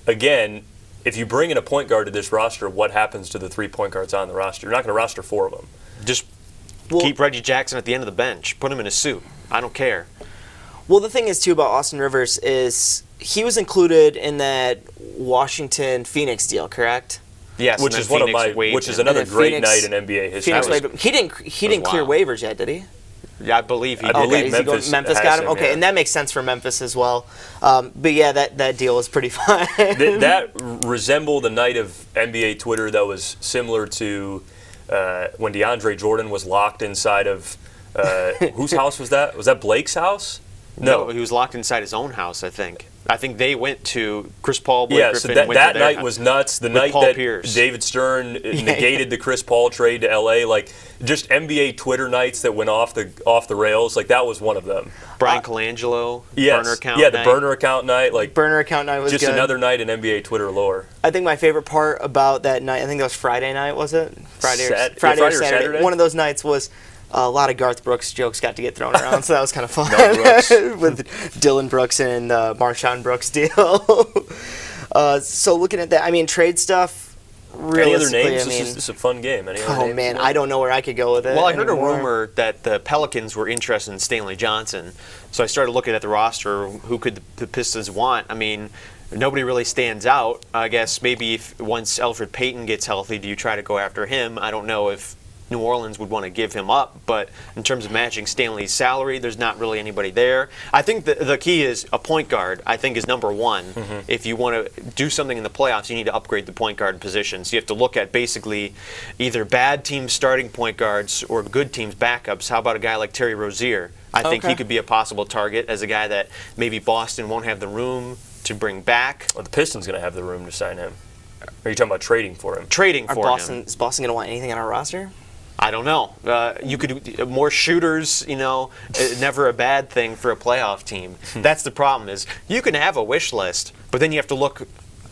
again, if you bring in a point guard to this roster, what happens to the 3 point guards on the roster? You're not going to roster 4 of them. Just keep Reggie Jackson at the end of the bench. Put him in a suit. I don't care. Well, the thing is, too, about Austin Rivers is he was included in that Washington-Phoenix deal, correct? Yes, which is another great night in NBA history. He didn't clear waivers yet, did he? Yeah, I believe he did. I believe Memphis got him. Okay, yeah. and that makes sense for Memphis as well. But yeah, that deal was pretty fun. That resembled a night of NBA Twitter that was similar to when DeAndre Jordan was locked inside of whose house was that? Was that Blake's house? No, he was locked inside his own house, I think. I think they went to Chris Paul, Blake Griffin. So went that to their night was nuts. The night Paul that Pierce. David Stern negated the Chris Paul trade to LA, like just NBA Twitter nights that went off the rails. Like that was one of them. Brian Colangelo, yes, burner account the night. burner account night, like burner account night was just good. another night in NBA Twitter lore. I think my favorite part about that night, I think that was Friday night, was it? Friday or Saturday. One of those nights was a lot of Garth Brooks jokes got to get thrown around, so that was kind of fun. With Dylan Brooks and Marshawn Brooks deal. So looking at that, I mean, trade stuff, Any other realistically, names? I mean, This is a fun game. Any other names? man, I don't know where I could go with it. Well, I heard a anymore. rumor that the Pelicans were interested in Stanley Johnson, so I started looking at the roster. Who could the Pistons want? I mean, nobody really stands out. I guess maybe once Elfrid Payton gets healthy, do you try to go after him? I don't know if New Orleans would want to give him up, but in terms of matching Stanley's salary, there's not really anybody there. I think the key is a point guard, I think, is number one. Mm-hmm. If you want to do something in the playoffs, you need to upgrade the point guard position. So you have to look at basically either bad teams starting point guards or good teams backups. How about a guy like Terry Rozier? I think he could be a possible target as a guy that maybe Boston won't have the room to bring back. Well, the Pistons going to have the room to sign him. Are you talking about trading for him? Trading for him. Is Boston going to want anything on our roster? I don't know. You could more shooters. Never a bad thing for a playoff team. That's the problem. Is you can have a wish list, but then you have to look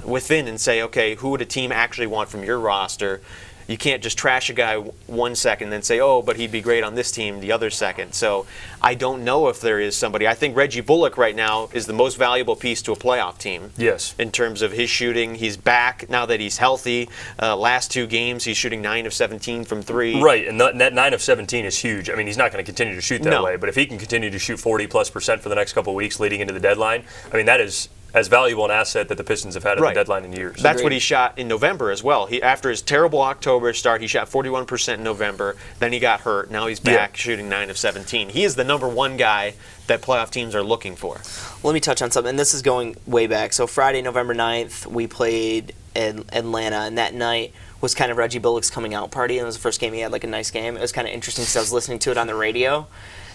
within and say, okay, who would a team actually want from your roster? You can't just trash a guy 1 second and then say, oh, but he'd be great on this team the other second. So I don't know if there is somebody. I think Reggie Bullock right now is the most valuable piece to a playoff team. Yes. In terms of his shooting, he's back now that he's healthy. Last 2 games, he's shooting 9 of 17 from 3. Right, and that 9 of 17 is huge. I mean, he's not going to continue to shoot that way, but if he can continue to shoot 40+% for the next couple of weeks leading into the deadline, I mean, that is as valuable an asset that the Pistons have had at the deadline in years. That's what he shot in November as well. After his terrible October start, he shot 41% in November. Then he got hurt. Now he's back shooting 9 of 17. He is the number one guy that playoff teams are looking for. Let me touch on something. And this is going way back. So Friday, November 9th, we played in Atlanta, and that night was kind of Reggie Bullock's coming out party, and it was the first game he had like a nice game. It was kind of interesting because I was listening to it on the radio,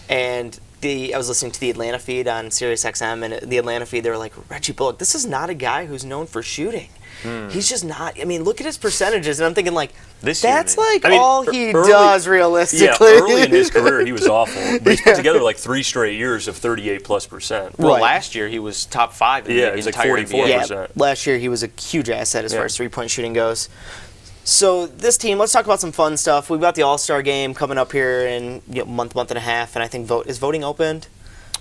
and I was listening to the Atlanta feed on SiriusXM, and the Atlanta feed, they were like, Reggie Bullock, this is not a guy who's known for shooting. He's just not. I mean, look at his percentages, and I'm thinking, like, that's all he does realistically. Yeah, early in his career, he was awful. But he's put together like 3 straight years of 38+%. Well, last year he was top 5 in the entire like 44%. Yeah, last year he was a huge asset as far as three-point shooting goes. So this team, let's talk about some fun stuff. We've got the All-Star game coming up here in month and a half, and I think is voting opened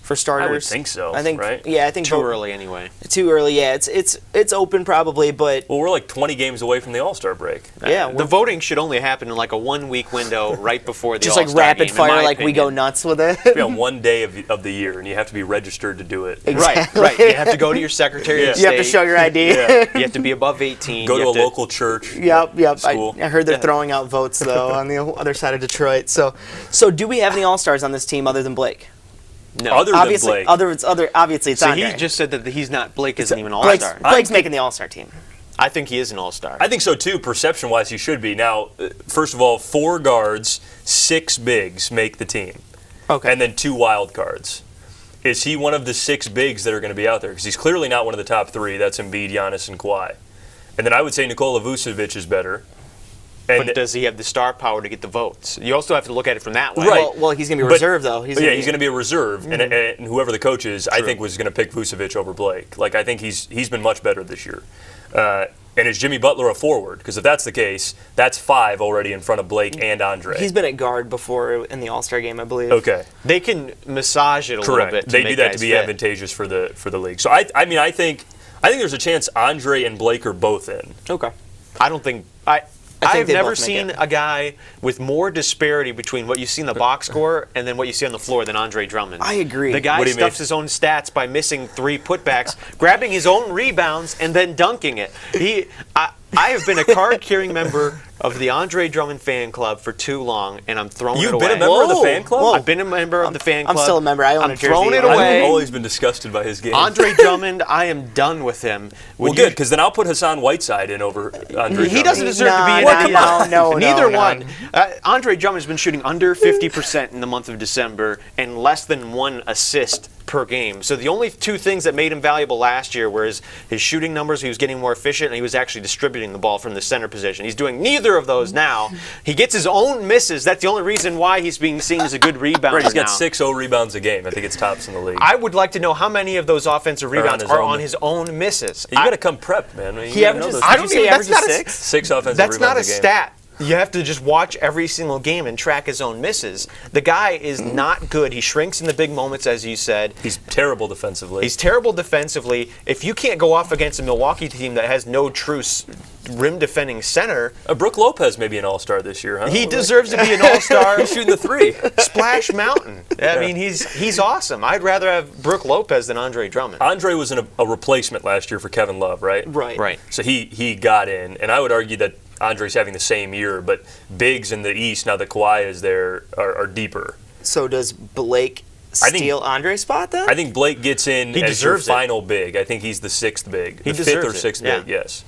for starters? I would think so. Right? Yeah, I think too early anyway. Too early. Yeah, it's open probably, but we're like 20 games away from the All-Star break. Yeah, the voting should only happen in like a 1-week window right before the All-Star game. Just like rapid fire, like opinion. we go nuts with it. It'll be on one day of the year, and you have to be registered to do it. Exactly. Right. You have to go to your Secretary of State. You have to show your ID. You have to be above 18. Go to a local church. Yep. School. I heard they're throwing out votes though on the other side of Detroit. So do we have any All-Stars on this team other than Blake? No. Obviously it's Andre. He just said that he's not. Blake isn't even an All-Star. Blake's making the All-Star team. I think he is an All-Star. I think so too. Perception-wise, he should be. Now, first of all, 4 guards, 6 bigs make the team. Okay. And then 2 wild cards. Is he one of the 6 bigs that are going to be out there? Because he's clearly not one of the top 3. That's Embiid, Giannis, and Kawhi. And then I would say Nikola Vucevic is better. But does he have the star power to get the votes? You also have to look at it from that way. Right. Well, he's going to be reserve though. He's going to be a reserve, and whoever the coach is, I think was going to pick Vucevic over Blake. Like I think he's been much better this year. And is Jimmy Butler a forward? Because if that's the case, that's 5 already in front of Blake and Andre. He's been at guard before in the All-Star game, I believe. Okay. They can massage it a little bit. They do that to be advantageous for the league. So I think I think there's a chance Andre and Blake are both in. Okay. I don't think think I've they never both make seen it. a guy with more disparity between what you see in the box score and then what you see on the floor than Andre Drummond. I agree. The guy What do you stuffs mean? his own stats by missing 3 putbacks, grabbing his own rebounds, and then dunking it. I have been a card-carrying member of the Andre Drummond fan club for too long, and I'm throwing it You've away. been a member of the fan club? Whoa. I've been a member of the fan club. I'm still a member. I own I'm a jersey. throwing it I've away. I've always been disgusted by his game. Andre Drummond, I am done with him. well, Would good, you- because then I'll put Hassan Whiteside in over Andre He Drummond. doesn't deserve to be in Nah, any nah, one. no, Neither no. one. Andre Drummond has been shooting under 50% in the month of December and less than 1 assist per game. So the only 2 things that made him valuable last year were his shooting numbers. He was getting more efficient, and he was actually distributing the ball from the center position. He's doing neither of those now. He gets his own misses. That's the only reason why he's being seen as a good rebounder Right, he's got now. 6 rebounds a game. I think it's tops in the league. I would like to know how many of those offensive rebounds his are own- on his own misses. you got to come prepped, man. You He gotta know averages. those I things. don't Did you say even- he that's averages not a- 6? 6 offensive That's not a rebounds a game. stat. You have to just watch every single game and track his own misses. The guy is not good. He shrinks in the big moments, as you said. He's terrible defensively. He's terrible defensively. If you can't go off against a Milwaukee team that has no true rim defending center, Brooke Lopez may be an all-star this year, huh? he deserves to be an all-star. He's shooting the 3. Splash Mountain. I mean, he's awesome. I'd rather have Brooke Lopez than Andre Drummond. Andre was in a replacement last year for Kevin Love, right? Right. Right. So he got in, and I would argue that Andre's having the same year, but bigs in the East, now that Kawhi is there, are deeper. So does Blake I think- steal Andre's spot then? I think Blake gets in He as your deserves it. final big. I think he's the 6th big. He the 5th deserves or it, 6th yeah. big, yes.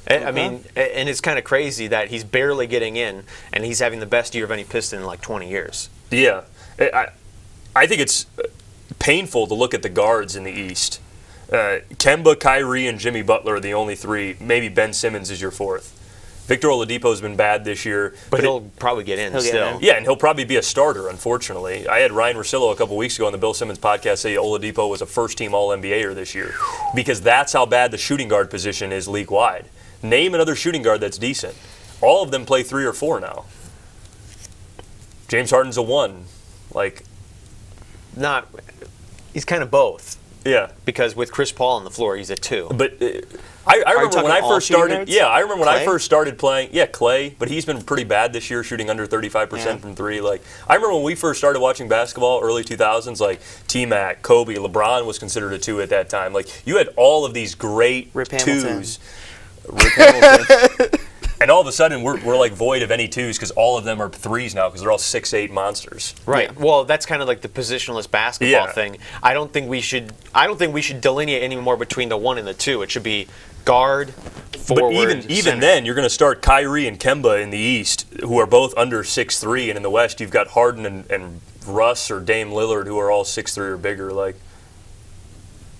I mean, and it's kind of crazy that he's barely getting in, and he's having the best year of any Piston in like 20 years. Yeah. I think it's painful to look at the guards in the East. Kemba, Kyrie, and Jimmy Butler are the only 3. Maybe Ben Simmons is your 4th. Victor Oladipo's been bad this year. But he'll probably get in He'll get still. in. Yeah, and he'll probably be a starter, unfortunately. I had Ryan Russillo a couple weeks ago on the Bill Simmons podcast say Oladipo was a first-team All-NBAer this year because that's how bad the shooting guard position is league-wide. Name another shooting guard that's decent. All of them play 3 or 4 now. James Harden's a 1. He's kind of both. Yeah. Because with Chris Paul on the floor, he's a 2. But I remember talking when I all first shooting started. guards? Yeah, I remember when I Clay? first started playing. Yeah, Clay, but he's been pretty bad this year, shooting under 35% from 3. I remember when we first started watching basketball, early 2000s. T-Mac, Kobe, LeBron was considered a 2 at that time. You had all of these great Rip Hamilton. 2s. Rip Hamilton. And all of a sudden, we're void of any 2s because all of them are 3s now because they're all 6'8" monsters. Right. Yeah. Well, that's kind of like the positionless basketball Yeah. thing. I don't think we should delineate anymore between the 1 and the 2. It should be guard, forward, But even center. then, you're going to start Kyrie and Kemba in the East, who are both under 6'3", and in the West, you've got Harden and Russ or Dame Lillard, who are all 6'3" or bigger.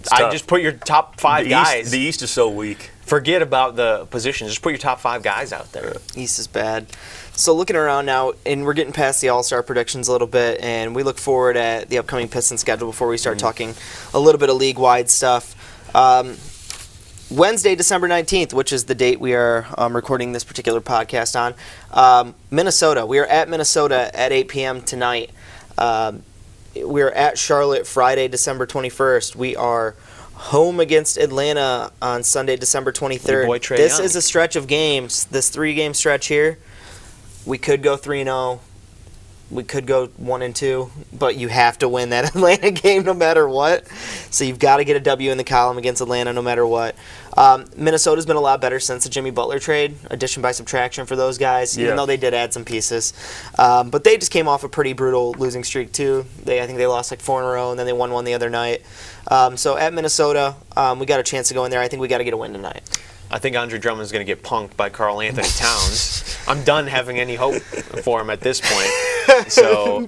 It's I tough. just put your top 5 guys. The East is so weak. Forget about the position. Just put your top 5 guys out there. East is bad. So looking around now, and we're getting past the All-Star predictions a little bit, and we look forward at the upcoming Pistons schedule before we start talking a little bit of league-wide stuff. Wednesday, December 19th, which is the date we are recording this particular podcast on, Minnesota. We are at Minnesota at 8 p.m. tonight. We are at Charlotte Friday, December 21st. We are home against Atlanta on Sunday, December 23rd. boy Trae This Young. is a stretch of games. This 3-game stretch here, we could go 3-0. We could go 1-2, but you have to win that Atlanta game no matter what. So you've got to get a W in the column against Atlanta no matter what. Minnesota's been a lot better since the Jimmy Butler trade, addition by subtraction for those guys, even though they did add some pieces. But they just came off a pretty brutal losing streak too. I think they lost 4 in a row, and then they won one the other night. So at Minnesota, we got a chance to go in there. I think we got to get a win tonight. I think Andre Drummond's going to get punked by Karl Anthony Towns. I'm done having any hope for him at this point. So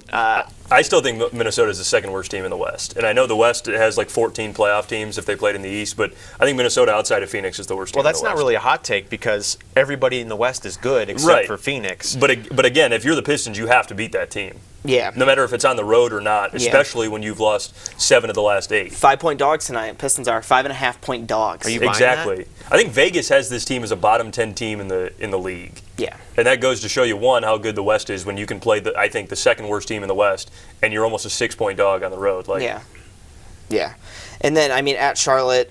I still think Minnesota is the second worst team in the West. And I know the West has 14 playoff teams if they played in the East, but I think Minnesota outside of Phoenix is the worst team well, in the that's West. not really a hot take because everybody in the West is good except for Phoenix. But again, if you're the Pistons, you have to beat that team. Yeah. No matter if it's on the road or not, especially when you've lost 7 of the last 8. 5-point dogs tonight. Pistons are 5.5-point dogs. Are you buying Exactly. I think Vegas has this team as a bottom 10 team in the league. Yeah. And that goes to show you, one, how good the West is when you can play, I think, the second worst team in the West, and you're almost a 6-point dog on the road. Yeah. And then, at Charlotte,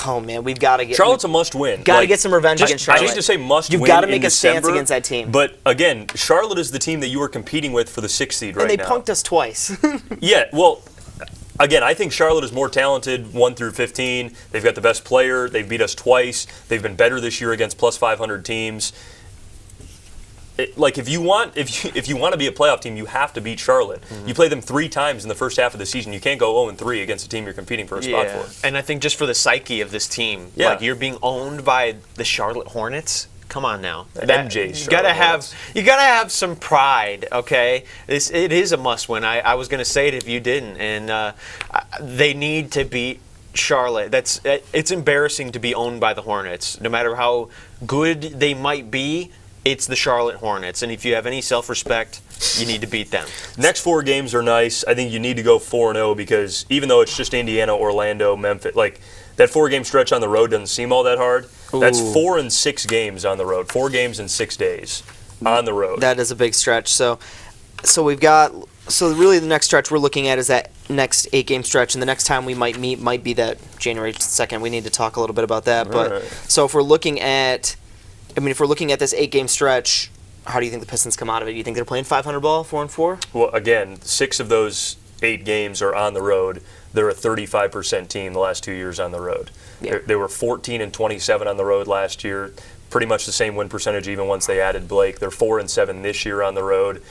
Oh man, we've got to get Charlotte's a must-win. Got to get some revenge against Charlotte. I hate to say must-win. You've got to make in a stance December, against that team. But again, Charlotte is the team that you are competing with for the 6th seed right now. And they punked us twice. Yeah, well, again, I think Charlotte is more talented 1 through 15. They've got the best player. They've beat us twice. They've been better this year against plus 500 teams. If you want to be a playoff team, you have to beat Charlotte. Mm-hmm. You play them 3 times in the first half of the season. You can't go 0-3 against a team you're competing for a spot for. And I think just for the psyche of this team, Yeah. like you're being owned by the Charlotte Hornets. Come on now, MJ's you gotta have some pride, okay? It is a must-win. I was gonna say it if you didn't, and they need to beat Charlotte. It's embarrassing to be owned by the Hornets, no matter how good they might be. It's the Charlotte Hornets, and if you have any self-respect, you need to beat them. Next 4 games are nice. I think you need to go 4-0 because even though it's just Indiana, Orlando, Memphis, that 4-game stretch on the road doesn't seem all that hard. Ooh. That's 4 and 6 games on the road. 4 games in 6 days on the road. That is a big stretch. So really the next stretch we're looking at is that next 8-game stretch, and the next time we might meet might be that January 2nd. We need to talk a little bit about that. But right. So if we're looking at this 8-game stretch, how do you think the Pistons come out of it? Do you think they're playing 500 ball, 4-4? Well, again, 6 of those 8 games are on the road. They're a 35% team the last 2 years on the road. Yeah. They were 14-27 on the road last year. Pretty much the same win percentage even once they added Blake. They're 4-7 this year on the road.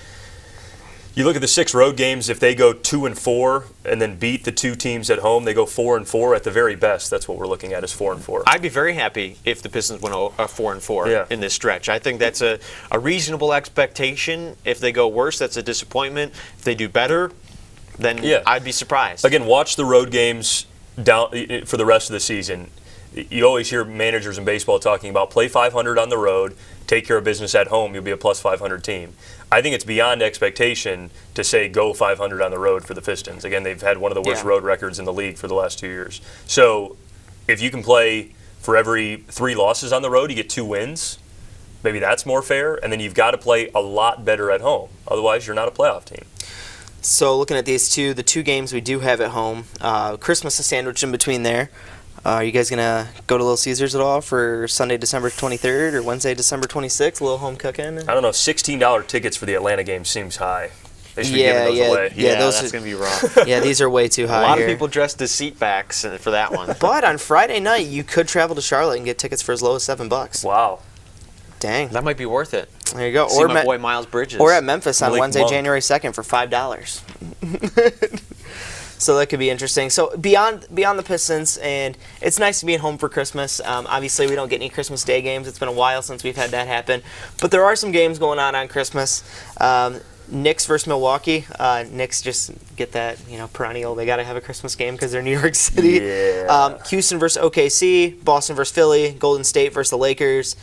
You look at the 6 road games, if they go 2-4 and then beat the 2 teams at home, they go 4-4 at the very best. That's what we're looking at is 4-4. I'd be very happy if the Pistons went 4-4 in this stretch. I think that's a reasonable expectation. If they go worse, that's a disappointment. If they do better, then I'd be surprised. Again, watch the road games down for the rest of the season. You always hear managers in baseball talking about play 500 on the road, take care of business at home, you'll be a plus 500 team. I think it's beyond expectation to say go 500 on the road for the Pistons. Again, they've had one of the worst road records in the league for the last 2 years. So if you can play for every 3 losses on the road, you get 2 wins. Maybe that's more fair. And then you've got to play a lot better at home. Otherwise, you're not a playoff team. So looking at the 2 games we do have at home, Christmas is sandwiched in between there. Are you guys going to go to Little Caesars at all for Sunday, December 23rd or Wednesday, December 26th, a little home cooking? I don't know. $16 tickets for the Atlanta game seems high. They should be giving those away. Yeah, that's going to be rough. Yeah, these are way too high. A lot here. of people dressed as seat backs for that one. But on Friday night, you could travel to Charlotte and get tickets for as low as $7. Wow. Dang. That might be worth it. There you go. See my boy Miles Bridges. Or at Memphis on Wednesday, Monk. January 2nd for $5. So that could be interesting. So beyond the Pistons, and it's nice to be at home for Christmas. Obviously, we don't get any Christmas Day games. It's been a while since we've had that happen. But there are some games going on Christmas. Knicks versus Milwaukee. Knicks just get that perennial. They got to have a Christmas game because they're New York City. Yeah. Houston versus OKC. Boston versus Philly. Golden State versus the Lakers.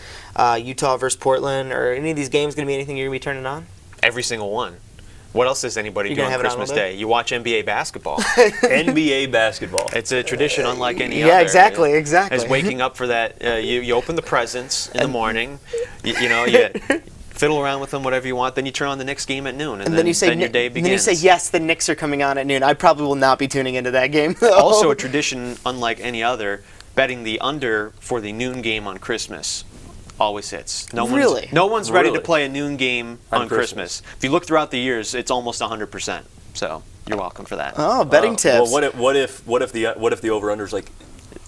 Utah versus Portland. Are any of these games going to be anything you're going to be turning on? Every single one. What else does anybody do on Christmas Day? You watch NBA basketball. NBA basketball. It's a tradition unlike any other. Yeah, exactly. As waking up for that, you open the presents in the morning. You fiddle around with them, whatever you want. Then you turn on the Knicks game at noon, and then your day begins. And then you say, yes, the Knicks are coming on at noon. I probably will not be tuning into that game, though. Also a tradition unlike any other, betting the under for the noon game on Christmas. Always hits. No one's ready to play a noon game on Christmas. If you look throughout the years, it's almost 100%. So you're welcome for that. Oh, betting tips. Well, what if the over/under's like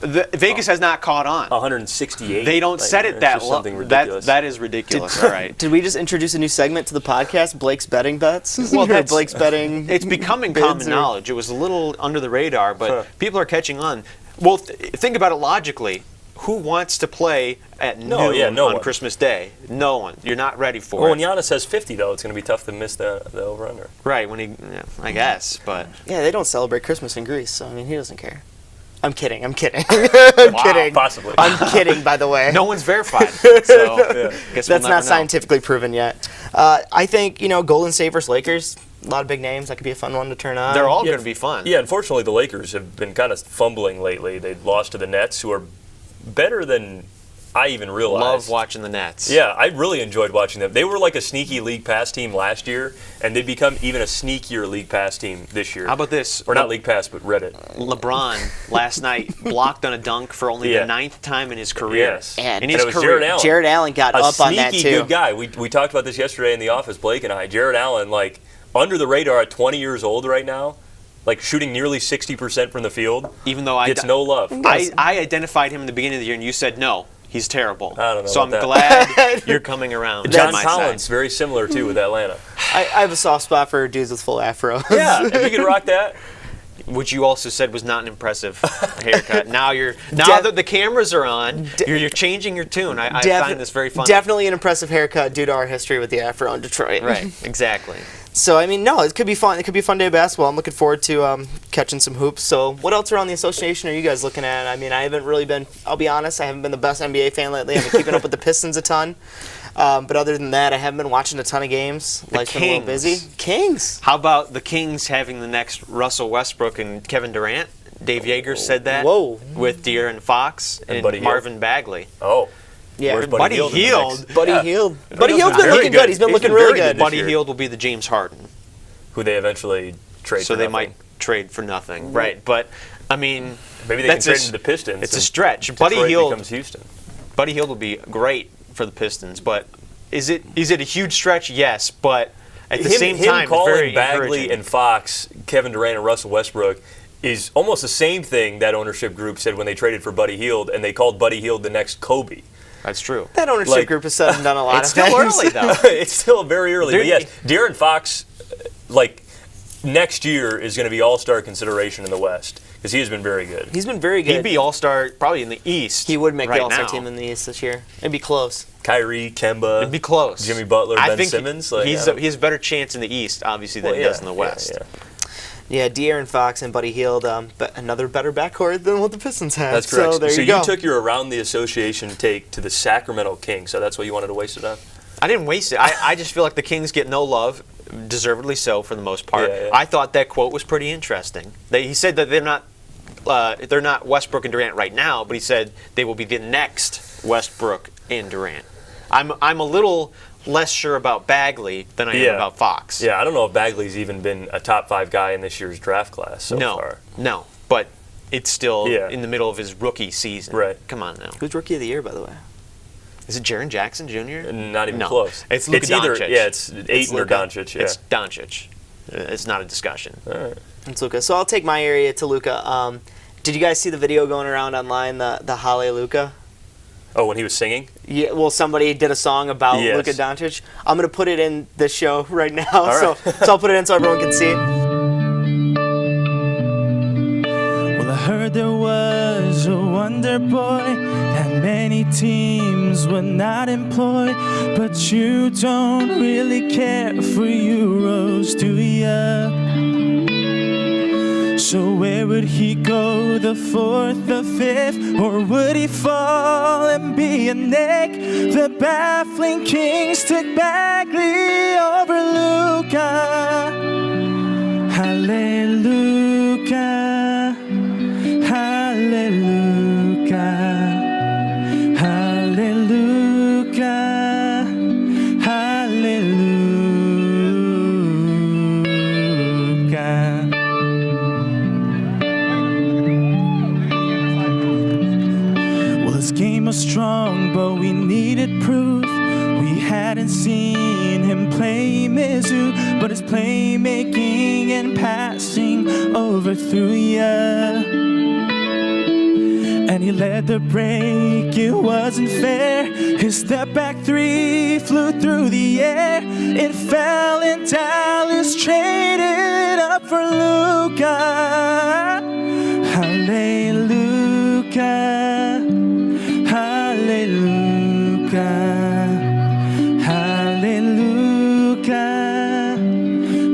Vegas has not caught on. 168? They don't set it that low. That is ridiculous. All right. Did we just introduce a new segment to the podcast? Blake's betting bets. Well, that's Blake's betting. It's becoming common knowledge. It was a little under the radar, but people are catching on. Well, think about it logically. Who wants to play at noon on Christmas Day? No one. You're not ready for it. Well, when Giannis has 50, though, it's going to be tough to miss the over/under. Right, I guess, but... Yeah, they don't celebrate Christmas in Greece, so, he doesn't care. I'm kidding. I'm kidding. Possibly. I'm kidding, by the way. No one's verified, so guess that's not scientifically proven yet. I think, Golden State versus Lakers, a lot of big names. That could be a fun one to turn on. They're all going to be fun. Yeah, unfortunately, the Lakers have been kind of fumbling lately. They lost to the Nets, who are better than I even realized. Love watching the Nets. Yeah, I really enjoyed watching them. They were like a sneaky league pass team last year, and they've become even a sneakier league pass team this year. How about this? Or not league pass, but Reddit. LeBron last night blocked on a dunk for only the 9th time in his career. Yes. And in his it was career. Jared Allen got up on that, too. A sneaky good guy. We talked about this yesterday in the office, Blake and I. Jared Allen, like, under the radar at 20 years old right now, like shooting nearly 60% from the field. Even though gets no love. I identified him in the beginning of the year, and you said no. He's terrible. I don't know so I'm about glad you're coming around. John on my Collins, side. very similar, too, with Atlanta. I have a soft spot for dudes with full afro. Yeah, if you could rock that. Which you also said was not an impressive haircut. Now that the cameras are on, you're changing your tune. I find this very funny. Definitely an impressive haircut due to our history with the afro in Detroit. Right, exactly. So, I mean, no, it could be fun. It could be a fun day of basketball. I'm looking forward to catching some hoops. So, what else around the association are you guys looking at? I mean, I haven't really been, I'll be honest, I haven't been the best NBA fan lately. I've been keeping up with the Pistons a ton. But other than that, I haven't been watching a ton of games. Life's been a little busy. Kings. How about the Kings having the next Russell Westbrook and Kevin Durant? Dave Yeager said that. Whoa. With De'Aaron Fox and Buddy Marvin Hield. Bagley. Oh. Yeah, Where's Buddy Hield in the Hield. mix? Buddy Yeah. Hield. Buddy Buddy Hield's been very looking good. He's been looking very really good good. this Buddy year. Hield will be the James Harden. Who they eventually trade So for they nothing. might trade for nothing. Right, but, I mean... Maybe they can trade into the Pistons. It's a and stretch. Detroit Buddy Hield becomes Houston. Buddy Hield will be great for the Pistons, but is it a huge stretch? Yes, but at the same time, it's calling very Bagley encouraging. and Fox, Kevin Durant and Russell Westbrook is almost the same thing that ownership group said when they traded for Buddy Hield, and they called Buddy Hield the next Kobe. That's true. That ownership group has said and done a lot It's of things. still early, though. It's still very early. But yes, De'Aaron Fox, like, next year is going to be all-star consideration in the West because he has been very good. He's been very good. He'd be all-star probably in the East. He would make right the All-Star now. team in the East this year. It'd be close. Kyrie, Kemba, It'd be close. Jimmy Butler, I Ben think Simmons. he has a better chance in the East, obviously, than he does in the West. Yeah, De'Aaron Fox and Buddy Hield, but another better backcourt than what the Pistons have. That's correct. So there so you go. took your around the association take to the Sacramento Kings. So that's what you wanted to waste it on? I didn't waste it. I just feel like the Kings get no love, deservedly so for the most part. Yeah. I thought that quote was pretty interesting. He said that they're not Westbrook and Durant right now, but he said they will be the next Westbrook and Durant. I'm a little less sure about Bagley than I am about Fox. Yeah, I don't know if Bagley's even been a top 5 guy in this year's draft class so far. No, but it's still in the middle of his rookie season. Right. Come on now. Who's Rookie of the Year, by the way? Is it Jaren Jackson Jr.? Not even No. close. It's Luka either, Doncic. Yeah, it's Ayton or Luka. Doncic. Yeah. It's Doncic. It's not a discussion. All right. It's Luka. So I'll take my area to Luka. Did you guys see the video going around online, the HalleLuka? Oh, when he was singing? Yeah, well, somebody did a song about Yes. Luka Doncic. I'm going to put it in this show right now, right. so I'll put it in so everyone can see. Well, I heard there was a wonder boy that many teams would not employ, but you don't really care for Euros, do ya? So where would he go, the 4th, the 5th, or would he fall and be a Nick? The baffling Kings took Bagley over Luka. HalleLuka, HalleLuka, HalleLuka, HalleLuka. Well, his game was strong, but we needed proof. We hadn't seen him play Mizzou, but his playmaking and passing overthrew ya. And he led the break, it wasn't fair. His step back 3 flew through the air. It fell and Dallas traded up for Luka. HalleLuka, HalleLuka, HalleLuka,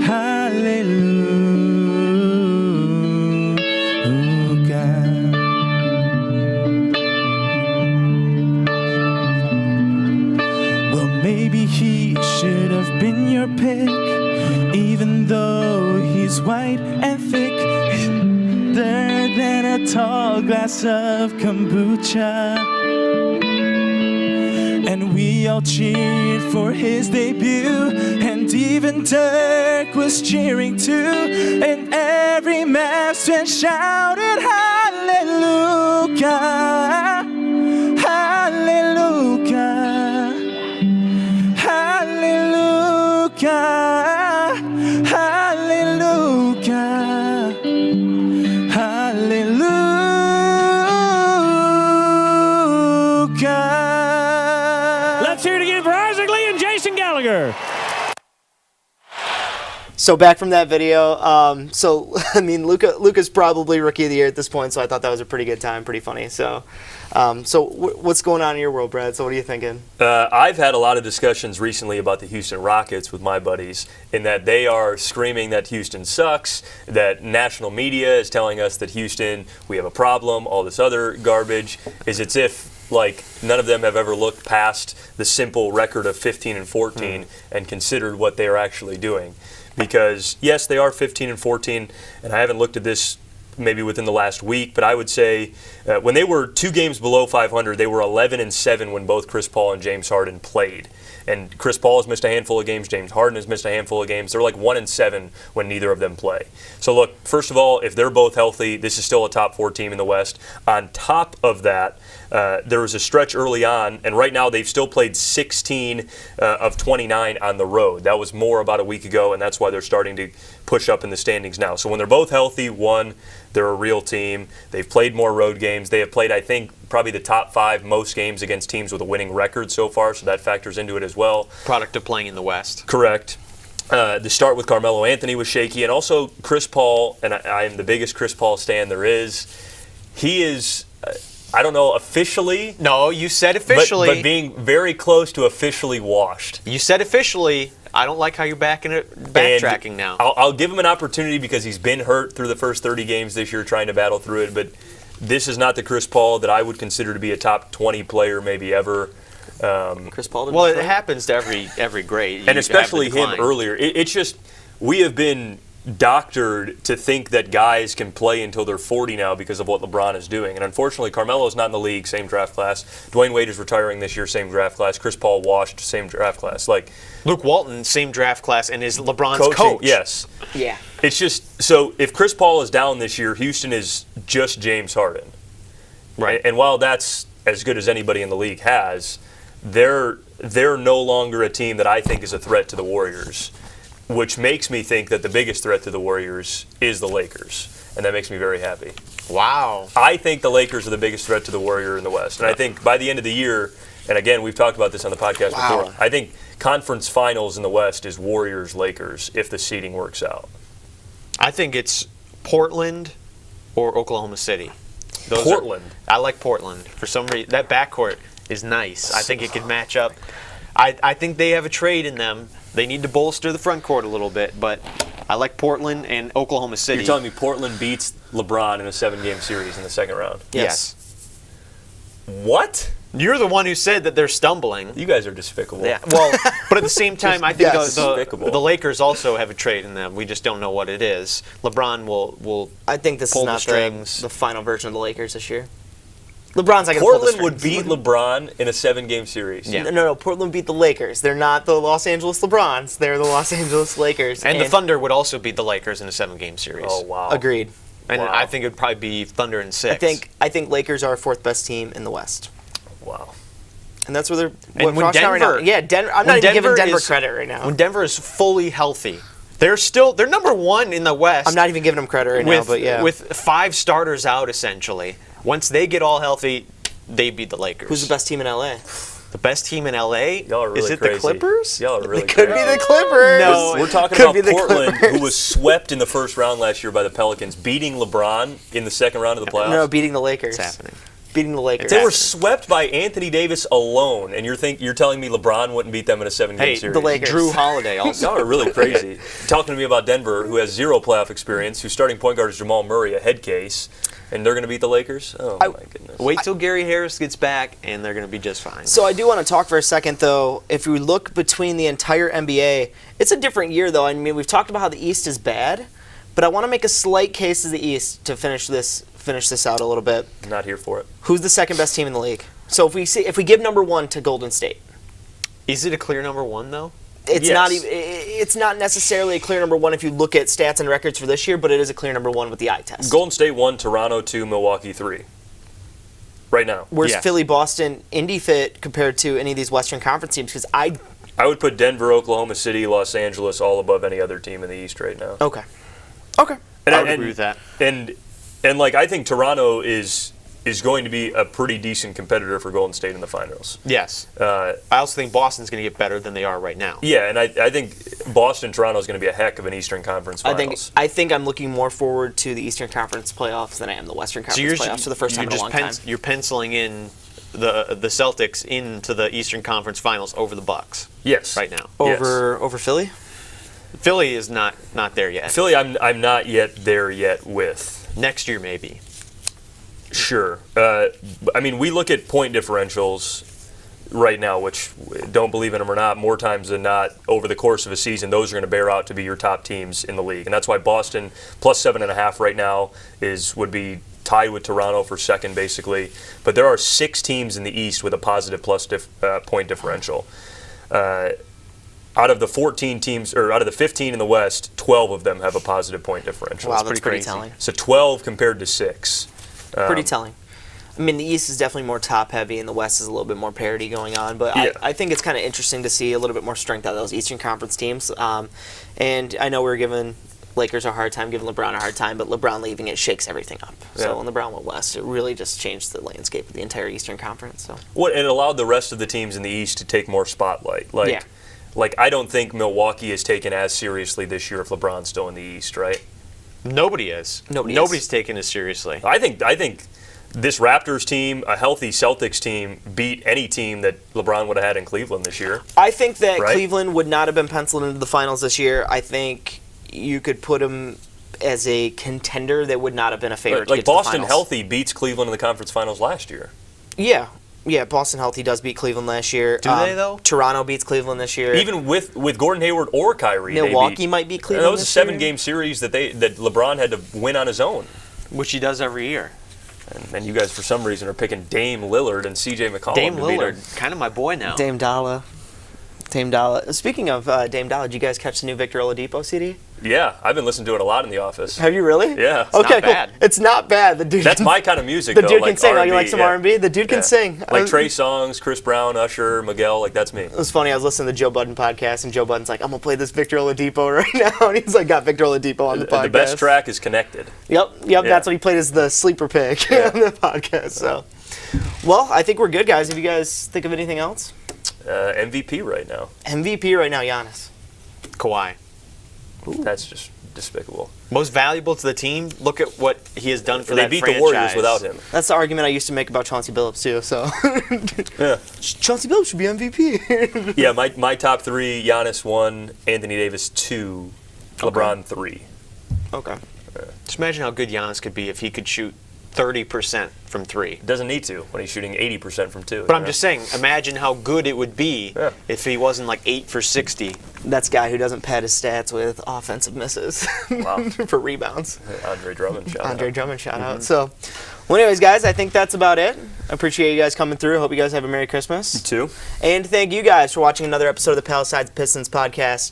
HalleLuka. Well, maybe he should have been your pick, even though he's white and thick, than a tall glass of kombucha. and we all cheered for his debut, and even Dirk was cheering too, and every Mavs fan shouted HalleLuka, HalleLuka, HalleLuka, HalleLuka, HalleLuka. Let's hear it again for Isaac Lee and Jason Gallagher. So back from that video, I mean, Luka's probably rookie of the year at this point, so I thought that was a pretty good time, pretty funny. So, what's going on in your world, Brad? So what are you thinking? I've had a lot of discussions recently about the Houston Rockets with my buddies, in that they are screaming that Houston sucks, that national media is telling us that Houston, we have a problem, all this other garbage. Is it's if like none of them have ever looked past the simple record of 15 and 14 and considered what they are actually doing. Because yes, they are 15 and 14, and I haven't looked at this maybe within the last week, but I would say when they were 2 games below 500, they were 11 and 7 when both Chris Paul and James Harden played. And Chris Paul has missed a handful of games. James Harden has missed a handful of games. They're like 1 and 7 when neither of them play. So look, first of all, if they're both healthy, this is still a top 4 team in the West. On top of that, there was a stretch early on, and right now they've still played 16 of 29 on the road. That was more about a week ago, and that's why they're starting to push up in the standings now. So when they're both healthy, they're a real team. They've played more road games. They have played, I think, probably the top 5 most games against teams with a winning record so far, so that factors into it as well. Product of playing in the West. Correct. The start with Carmelo Anthony was shaky, and also Chris Paul, and I am the biggest Chris Paul stan there is. He is, I don't know, officially. No, you said officially. But being very close to officially washed. You said officially. I don't like how you're backtracking And now. I'll give him an opportunity because he's been hurt through the first 30 games this year trying to battle through it, but this is not the Chris Paul that I would consider to be a top 20 player maybe ever. Chris Paul? Well, it happens to every great. And especially him earlier. It's just, we have been doctored to think that guys can play until they're 40 now because of what LeBron is doing. And unfortunately, Carmelo's not in the league, same draft class. Dwayne Wade is retiring this year, same draft class. Chris Paul washed, same draft class. Like Luke Walton, same draft class, and is LeBron's coaching, coach. Yes. Yeah. It's just, so if Chris Paul is down this year, Houston is just James Harden. Right. And while that's as good as anybody in the league has, they're no longer a team that I think is a threat to the Warriors, which makes me think that the biggest threat to the Warriors is the Lakers. And that makes me very happy. Wow. I think the Lakers are the biggest threat to the Warrior in the West. And I think by the end of the year, and again, we've talked about this on the podcast before, I think conference finals in the West is Warriors-Lakers if the seeding works out. I think it's Portland or Oklahoma City. Portland? I like Portland. For some reason, that backcourt is nice. I think it could match up. I think they have a trade in them. They need to bolster the front court a little bit, but I like Portland and Oklahoma City. You're telling me Portland beats LeBron in a 7-game series in the second round? Yes. What? You're the one who said that they're stumbling. You guys are despicable. Yeah. Well, but at the same time, I think Despicable. the Lakers also have a trade in them. We just don't know what it is. LeBron will I think this pull is the not strings. the final version of the Lakers this year. LeBron's not going to pull the Portland would strings. beat LeBron in a 7-game series. Yeah. No, Portland beat the Lakers. They're not the Los Angeles LeBrons. They're the Los Angeles Lakers. And the Thunder would also beat the Lakers in a 7-game series. Oh, wow. Agreed. And Wow. I think it would probably be Thunder in 6. I think Lakers are 4th best team in the West. Wow. And that's where they're And when right now. Denver- Yeah, I'm not even giving Denver credit right now. When Denver is fully healthy, they're number 1 in the West. I'm not even giving them credit right now, but yeah. With 5 starters out, essentially. Once they get all healthy, they beat the Lakers. Who's the best team in LA? The best team in LA? Y'all are really Is it crazy. the Clippers? Y'all are really It could crazy. be the Clippers. No, We're talking Could about be the Portland, Clippers. who was swept in the first round last year by the Pelicans, beating LeBron in the second round of the playoffs. No, beating the Lakers. It's happening. Beating the Lakers. They were swept by Anthony Davis alone, and you're telling me LeBron wouldn't beat them in a 7-game Hey, series? the Lakers. Drew Holiday also. Y'all are really crazy. Talking to me about Denver, who has 0 playoff experience, whose starting point guard is Jamal Murray, a head case, and they're going to beat the Lakers? Oh, my goodness. Wait till Gary Harris gets back, and they're going to be just fine. So I do want to talk for a second, though. If we look between the entire NBA, it's a different year, though. I mean, we've talked about how the East is bad, but I want to make a slight case of the East to finish this out a little bit. I'm not here for it. Who's the second best team in the league? So if we give number 1 to Golden State, Is it a clear number 1 though? it's Yes. not even. It's not necessarily a clear number 1 if you look at stats and records for this year, but it is a clear number 1 with the eye test. Golden State 1, Toronto 2, Milwaukee 3. Right now. Where's Yes. Philly, Boston, Indy fit compared to any of these Western Conference teams? Because I would put Denver, Oklahoma City, Los Angeles all above any other team in the East right now. Okay. I would agree with that. And like I think Toronto is going to be a pretty decent competitor for Golden State in the finals. Yes. I also think Boston's going to get better than they are right now. Yeah, and I think Boston Toronto is going to be a heck of an Eastern Conference finals. I think I'm looking more forward to the Eastern Conference playoffs than I am the Western Conference playoffs for the first time in a long time. You're penciling in the Celtics into the Eastern Conference Finals over the Bucks. Yes. Right now. Over Philly? Philly is not there yet. Philly, I'm not yet there yet with. Next year maybe. Sure. I mean, we look at point differentials right now, which, don't believe in them or not, more times than not, over the course of a season, those are going to bear out to be your top teams in the league. And that's why Boston, plus 7.5 right now, would be tied with Toronto for second, basically. But there are 6 teams in the East with a positive plus point differential. Out of the 14 teams, or out of the 15 in the West, 12 of them have a positive point differential. Wow, that's pretty crazy. telling. So 12 compared to 6. Pretty telling. I mean, the East is definitely more top-heavy, and the West is a little bit more parity going on. But Yeah. I think it's kind of interesting to see a little bit more strength out of those Eastern Conference teams. And I know we're giving Lakers a hard time, giving LeBron a hard time, but LeBron leaving it shakes everything up. So Yeah. when LeBron went West, it really just changed the landscape of the entire Eastern Conference. So It allowed the rest of the teams in the East to take more spotlight. Like I don't think Milwaukee is taken as seriously this year if LeBron's still in the East, right? Nobody is. Nobody's taking it seriously. I think this Raptors team, a healthy Celtics team, beat any team that LeBron would have had in Cleveland this year. I think that Right? Cleveland would not have been penciled into the finals this year. I think you could put them as a contender that would not have been a favorite. to Like get to the Boston finals. healthy beats Cleveland in the conference finals last year. Yeah, Boston healthy does beat Cleveland last year. Do they, though? Toronto beats Cleveland this year. Even with Gordon Hayward or Kyrie, Milwaukee might beat Cleveland. That was a this year. 7-game series that LeBron had to win on his own. Which he does every year. And you guys, for some reason, are picking Dame Lillard and C.J. McCollum Dame to beat him. Lillard, kind of my boy now. Dame Dollar. Speaking of Dame Dollar, did you guys catch the new Victor Oladipo CD? Yeah, I've been listening to it a lot in the office. Have you really? Yeah. It's Okay, not cool. bad. It's not bad. The dude. That's my kind of music, The though. dude like can sing. Oh, you R&B, like some yeah. R&B? The dude can Yeah. sing. Like Trey Songz, Chris Brown, Usher, Miguel, like that's me. It was funny. I was listening to the Joe Budden podcast, and Joe Budden's like, "I'm gonna play this Victor Oladipo right now," and he's like, "Got Victor Oladipo on the podcast." The best track is Connected. Yep. Yeah. That's what he played as the sleeper pick Yeah. on the podcast. So, well, I think we're good, guys. If you guys think of anything else, MVP right now. MVP right now, Giannis. Kawhi. That's just despicable. Most valuable to the team. Look at what he has done for They that beat franchise. the Warriors without him. That's the argument I used to make about Chauncey Billups too. So, Yeah. Chauncey Billups should be MVP. Yeah, my top 3, Giannis 1, Anthony Davis 2, LeBron 3. Okay. Just imagine how good Giannis could be if he could shoot 30% from 3. Doesn't need to when he's shooting 80% from 2. But I'm just saying, imagine how good it would be Yeah. if he wasn't like 8 for 60. That's a guy who doesn't pad his stats with offensive misses Wow. for rebounds. Andre Drummond shout Andre out. Drummond shout out. So, well, anyways, guys, I think that's about it. I appreciate you guys coming through. Hope you guys have a Merry Christmas. 2. And thank you guys for watching another episode of the Palisades Pistons podcast.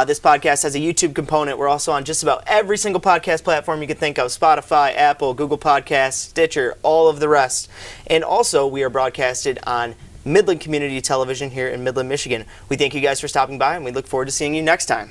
This podcast has a YouTube component. We're also on just about every single podcast platform you can think of: Spotify, Apple, Google Podcasts, Stitcher, all of the rest. And also, we are broadcasted on Midland Community Television here in Midland, Michigan. We thank you guys for stopping by, and we look forward to seeing you next time.